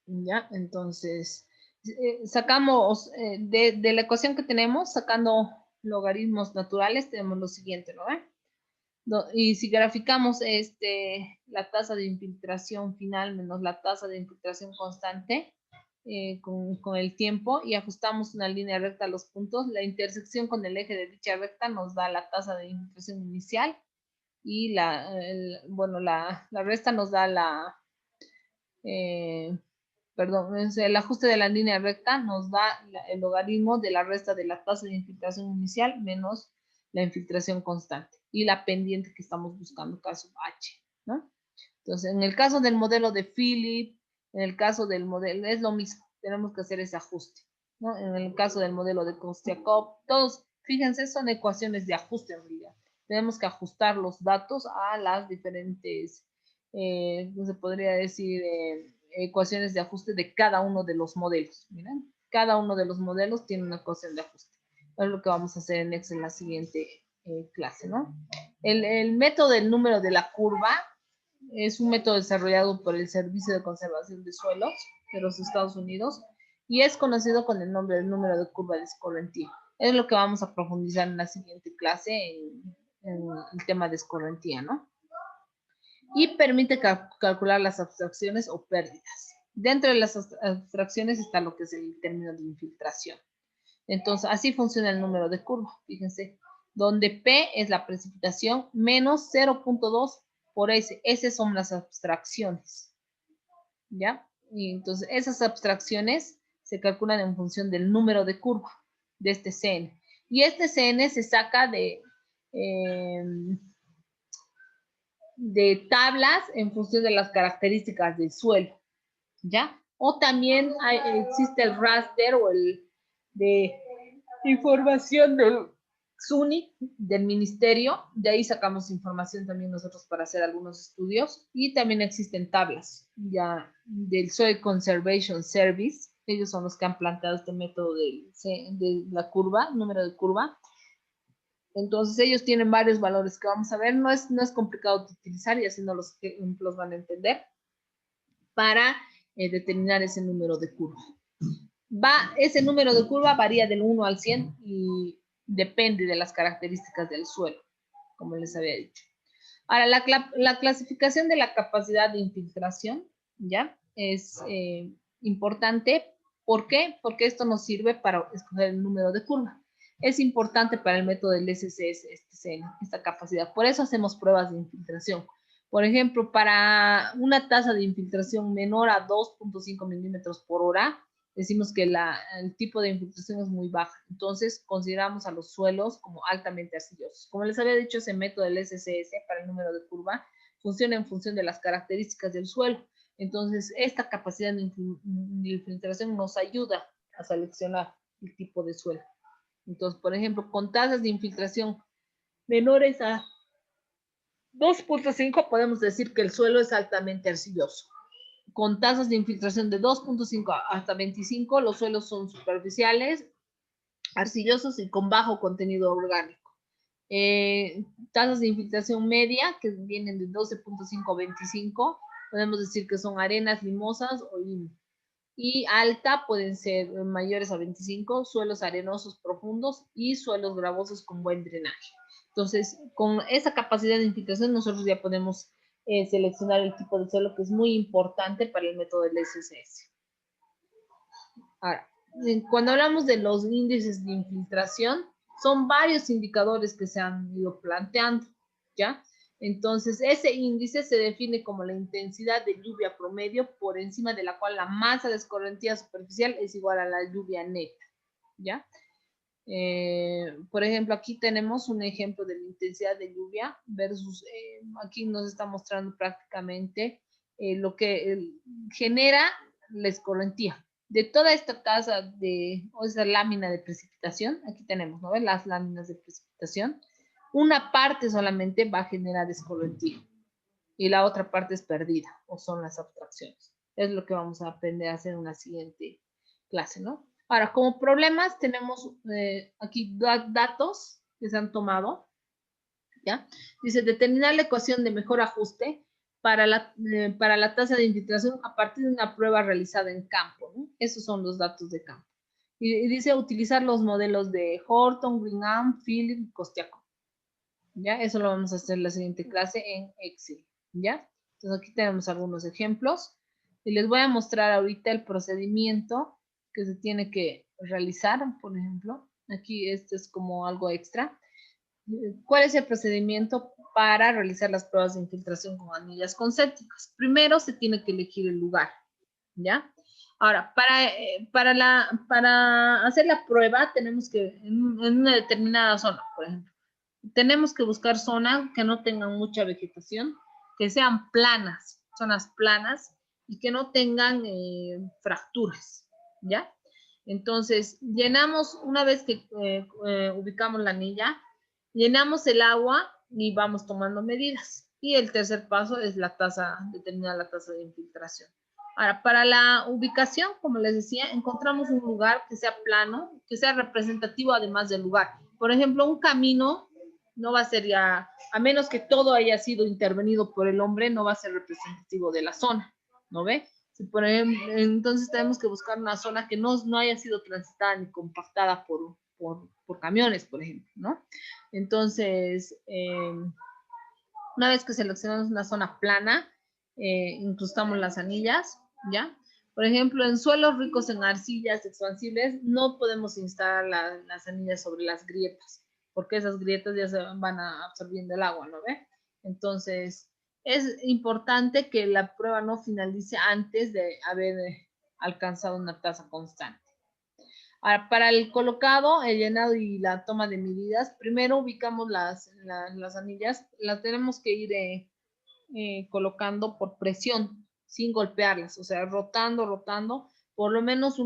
Speaker 1: Ya, entonces, sacamos de la ecuación que tenemos, sacando logaritmos naturales, tenemos lo siguiente, ¿no? Y si graficamos la tasa de infiltración final menos la tasa de infiltración constante con el tiempo y ajustamos una línea recta a los puntos, la intersección con el eje de dicha recta nos da la tasa de infiltración inicial y la resta nos da el ajuste de la línea recta nos da el logaritmo de la resta de la tasa de infiltración inicial menos la infiltración constante y la pendiente que estamos buscando, caso H, ¿no? Entonces, en el caso del modelo de Philip, en el caso del modelo, es lo mismo, tenemos que hacer ese ajuste, ¿no? En el caso del modelo de Kostiakov, todos, fíjense, son ecuaciones de ajuste en realidad. Tenemos que ajustar los datos a las diferentes, ¿cómo se podría decir? Ecuaciones de ajuste de cada uno de los modelos. Miren, cada uno de los modelos tiene una ecuación de ajuste. Es lo que vamos a hacer en Excel en la siguiente clase, ¿no? El método del número de la curva es un método desarrollado por el Servicio de Conservación de Suelos de los Estados Unidos y es conocido con el nombre del número de curva de escorrentía. Es lo que vamos a profundizar en la siguiente clase en el tema de escorrentía, ¿no? Y permite calcular las abstracciones o pérdidas. Dentro de las abstracciones está lo que es el término de infiltración. Entonces, así funciona el número de curva. Fíjense, donde P es la precipitación menos 0.2 por S. S son las abstracciones. ¿Ya? Y entonces, esas abstracciones se calculan en función del número de curva de este CN. Y este CN se saca de tablas en función de las características del suelo, ¿ya? O también existe el raster o el de información del SUNY, del ministerio, de ahí sacamos información también nosotros para hacer algunos estudios, y también existen tablas, ya, del Soil Conservation Service, ellos son los que han planteado este método de la curva, número de curva. Entonces ellos tienen varios valores que vamos a ver, no es complicado de utilizar y así no los ejemplos van a entender para determinar ese número de curva. Ese número de curva varía del 1 al 100 y depende de las características del suelo, como les había dicho. Ahora, la clasificación de la capacidad de infiltración, ¿ya? Es importante. ¿Por qué? Porque esto nos sirve para escoger el número de curva. Es importante para el método del SCS esta capacidad. Por eso hacemos pruebas de infiltración. Por ejemplo, para una tasa de infiltración menor a 2.5 milímetros por hora, decimos que el tipo de infiltración es muy baja. Entonces, consideramos a los suelos como altamente arcillosos. Como les había dicho, ese método del SCS para el número de curva funciona en función de las características del suelo. Entonces, esta capacidad de infiltración nos ayuda a seleccionar el tipo de suelo. Entonces, por ejemplo, con tasas de infiltración menores a 2.5 podemos decir que el suelo es altamente arcilloso. Con tasas de infiltración de 2.5 hasta 25, los suelos son superficiales, arcillosos y con bajo contenido orgánico. Tasas de infiltración media, que vienen de 12.5 a 25, podemos decir que son arenas limosas o limo. Y alta pueden ser mayores a 25, suelos arenosos profundos y suelos gravosos con buen drenaje. Entonces, con esa capacidad de infiltración nosotros ya podemos seleccionar el tipo de suelo, que es muy importante para el método del SCS. Ahora, cuando hablamos de los índices de infiltración, son varios indicadores que se han ido planteando, ¿ya? Entonces, ese índice se define como la intensidad de lluvia promedio por encima de la cual la masa de escorrentía superficial es igual a la lluvia neta, ¿ya? Por ejemplo, aquí tenemos un ejemplo de la intensidad de lluvia versus, aquí nos está mostrando prácticamente lo que genera la escorrentía. De toda esta tasa o esa lámina de precipitación, aquí tenemos, ¿no? Las láminas de precipitación. Una parte solamente va a generar escorrentía y la otra parte es perdida o son las abstracciones. Es lo que vamos a aprender a hacer en una siguiente clase, ¿no? Ahora, como problemas tenemos aquí datos que se han tomado, ¿ya? Dice, determinar la ecuación de mejor ajuste para la tasa de infiltración a partir de una prueba realizada en campo, ¿no? Esos son los datos de campo. Y dice, utilizar los modelos de Horton, Greenham, Philip y Kostiakov. ¿Ya? Eso lo vamos a hacer en la siguiente clase en Excel, ¿ya? Entonces aquí tenemos algunos ejemplos y les voy a mostrar ahorita el procedimiento que se tiene que realizar, por ejemplo. Aquí este es como algo extra. ¿Cuál es el procedimiento para realizar las pruebas de infiltración con anillas concéntricas? Primero se tiene que elegir el lugar, ¿ya? Ahora, para hacer la prueba tenemos que, en una determinada zona, por ejemplo, tenemos que buscar zonas que no tengan mucha vegetación, que sean planas, zonas planas y que no tengan fracturas, ¿ya? Entonces, llenamos, una vez que ubicamos la anilla, llenamos el agua y vamos tomando medidas. Y el tercer paso es la tasa, determinar la tasa de infiltración. Ahora, para la ubicación, como les decía, encontramos un lugar que sea plano, que sea representativo además del lugar. Por ejemplo, un camino no va a ser ya, a menos que todo haya sido intervenido por el hombre, no va a ser representativo de la zona, ¿no ve? Si por ejemplo, entonces tenemos que buscar una zona que no haya sido transitada ni compactada por camiones, por ejemplo, ¿no? Entonces, una vez que seleccionamos una zona plana, incrustamos las anillas, ¿ya? Por ejemplo, en suelos ricos en arcillas expansibles, no podemos instalar las anillas sobre las grietas, porque esas grietas ya se van absorbiendo el agua, ¿no ve? Entonces, es importante que la prueba no finalice antes de haber alcanzado una tasa constante. Ahora, para el colocado, el llenado y la toma de medidas, primero ubicamos las anillas, las tenemos que ir colocando por presión, sin golpearlas, o sea, rotando, por lo menos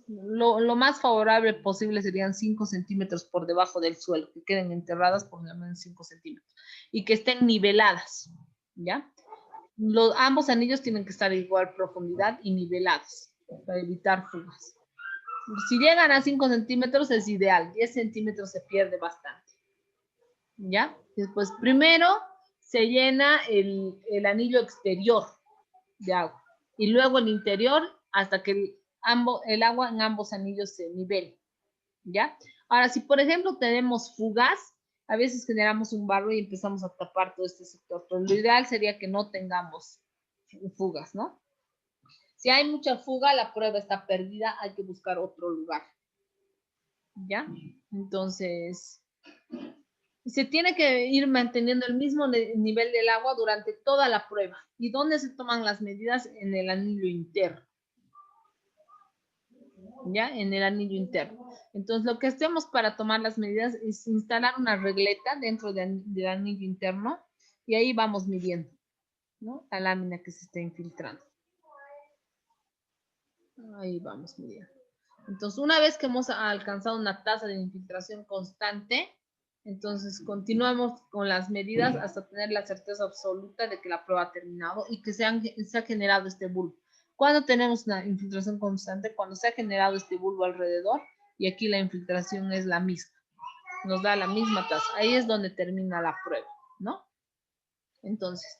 Speaker 1: lo más favorable posible serían 5 centímetros por debajo del suelo, que queden enterradas por lo menos 5 centímetros y que estén niveladas, ¿ya? Ambos anillos tienen que estar a igual profundidad y nivelados para evitar fugas. Si llegan a 5 centímetros es ideal, 10 centímetros se pierde bastante, ¿ya? Después, primero se llena el anillo exterior de agua y luego el interior hasta que el agua en ambos anillos se nivele, ¿ya? Ahora, si por ejemplo tenemos fugas, a veces generamos un barro y empezamos a tapar todo este sector, pero lo ideal sería que no tengamos fugas, ¿no? Si hay mucha fuga, la prueba está perdida, hay que buscar otro lugar, ¿ya? Entonces, se tiene que ir manteniendo el mismo nivel del agua durante toda la prueba. ¿Y dónde se toman las medidas? En el anillo interno. ¿Ya? En el anillo interno. Entonces, lo que hacemos para tomar las medidas es instalar una regleta dentro del anillo interno y ahí vamos midiendo, ¿no? La lámina que se está infiltrando. Ahí vamos midiendo. Entonces, una vez que hemos alcanzado una tasa de infiltración constante, entonces continuamos con las medidas hasta tener la certeza absoluta de que la prueba ha terminado y que se ha generado este bulbo. Cuando tenemos una infiltración constante, cuando se ha generado este bulbo alrededor y aquí la infiltración es la misma, nos da la misma tasa. Ahí es donde termina la prueba, ¿no? Entonces,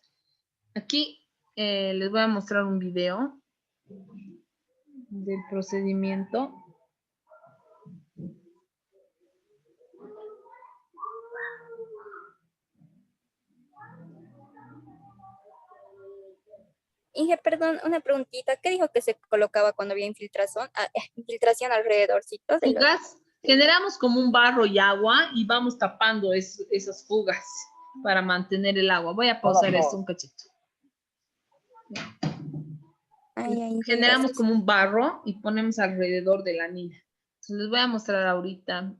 Speaker 1: aquí les voy a mostrar un video del procedimiento.
Speaker 2: Inge, perdón, una preguntita. ¿Qué dijo que se colocaba cuando había infiltración, infiltración alrededorcito de los...
Speaker 1: Fugas, generamos como un barro y agua y vamos tapando esas fugas para mantener el agua. Voy a pausar esto un cachito. Generamos
Speaker 2: gracias.
Speaker 1: como un barro y ponemos alrededor de la anilla. Entonces les voy a mostrar ahorita.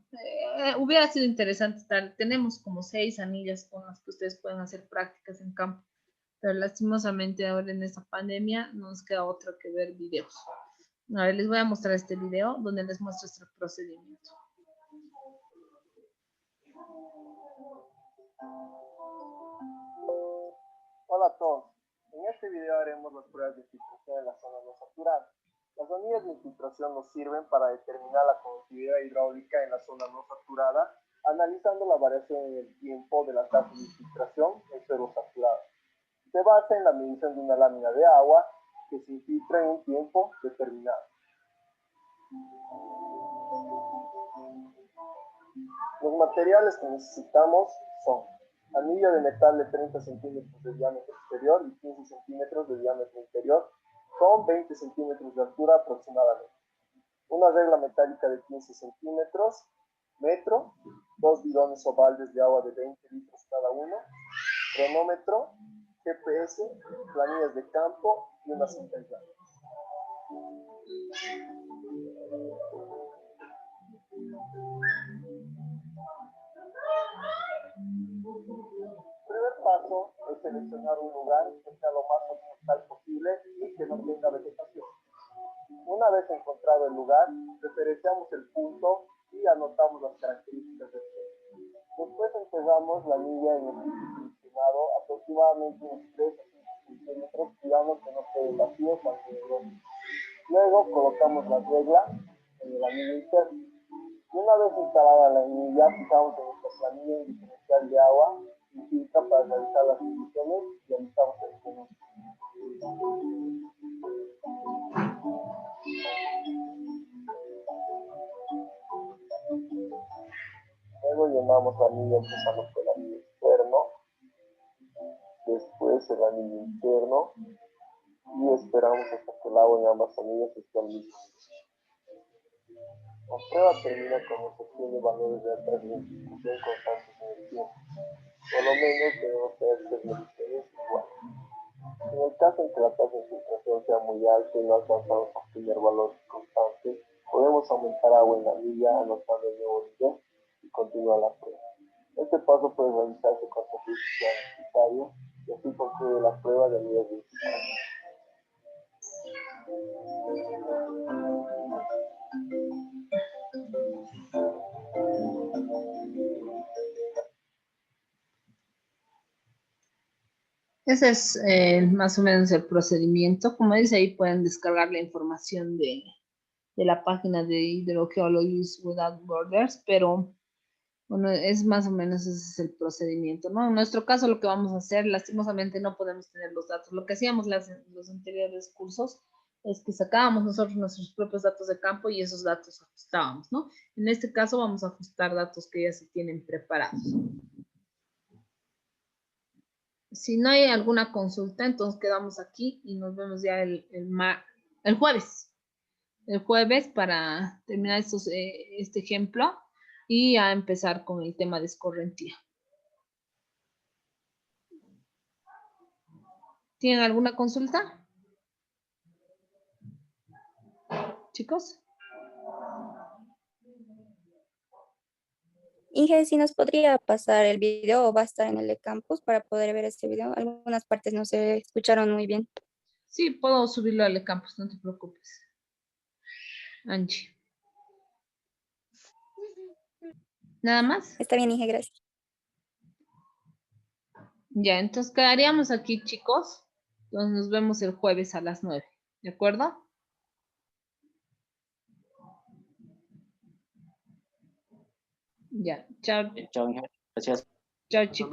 Speaker 1: Hubiera sido interesante estar, tenemos como 6 anillas con las que ustedes pueden hacer prácticas en campo, pero lastimosamente ahora en esta pandemia no nos queda otra que ver videos. A ver, les voy a mostrar este video donde les muestro este procedimiento.
Speaker 12: Hola a todos. En este video haremos las pruebas de infiltración en la zona no saturada. Las anillas de infiltración nos sirven para determinar la conductividad hidráulica en la zona no saturada, analizando la variación en el tiempo de las tasas de infiltración en suelo saturado. Se basa en la medición de una lámina de agua que se infiltra en un tiempo determinado. Los materiales que necesitamos son anillo de metal de 30 centímetros de diámetro exterior y 15 centímetros de diámetro interior, con 20 centímetros de altura aproximadamente. Una regla metálica de 15 centímetros, metro, 2 bidones o baldes de agua de 20 litros cada uno, cronómetro, GPS, planillas de campo y una cinta aislante. El primer paso es seleccionar un lugar que sea lo más horizontal posible y que no tenga vegetación. Una vez encontrado el lugar, referenciamos el punto y anotamos las características del suelo. Después enterramos la anilla en el sitio seleccionado aproximadamente unos 3 a 5 centímetros, cuidando que no quede vacío alrededor. Luego colocamos la regla en el anillo interno. Y una vez instalada la anilla, fijamos en nuestra planilla un diferencial de agua y filtra para realizar las mediciones y alistamos el instrumento. Luego llenamos la anilla empezando por el anillo externo, después el anillo interno y esperamos hasta que el agua en ambas anillas esté al mismo nivel. La prueba termina cuando se obtiene valores de alta identificación constantes en el tiempo. Por lo menos debemos tener 3 mediciones iguales. En el caso en que la tasa de infiltración sea muy alta y no alcanzamos a obtener valores constantes, podemos aumentar agua en la anilla anotando el nuevo nivel y continuar la prueba. Este paso puede realizarse con servicio necesario y así concluye la prueba de anillas de infiltración.
Speaker 1: Ese es más o menos el procedimiento. Como dice, ahí pueden descargar la información de la página de Hydrogeologists Without Borders, pero bueno, es más o menos ese es el procedimiento, ¿no? En nuestro caso lo que vamos a hacer, lastimosamente no podemos tener los datos. Lo que hacíamos los anteriores cursos es que sacábamos nosotros nuestros propios datos de campo y esos datos ajustábamos, ¿no? En este caso vamos a ajustar datos que ya se tienen preparados. Si no hay alguna consulta, entonces quedamos aquí y nos vemos ya el jueves. El jueves para terminar este ejemplo y a empezar con el tema de escorrentía. ¿Tienen alguna consulta? Chicos.
Speaker 2: Inge, si nos podría pasar el video o va a estar en el de campus para poder ver este video. Algunas partes no se escucharon muy bien.
Speaker 1: Sí, puedo subirlo al campus, no te preocupes. Angie. ¿Nada más?
Speaker 2: Está bien, Inge, gracias.
Speaker 1: Ya, entonces quedaríamos aquí, chicos. Entonces nos vemos el jueves a las 9. ¿De acuerdo? Ya, chao.
Speaker 4: Chao, gracias.
Speaker 1: Chao, chicos.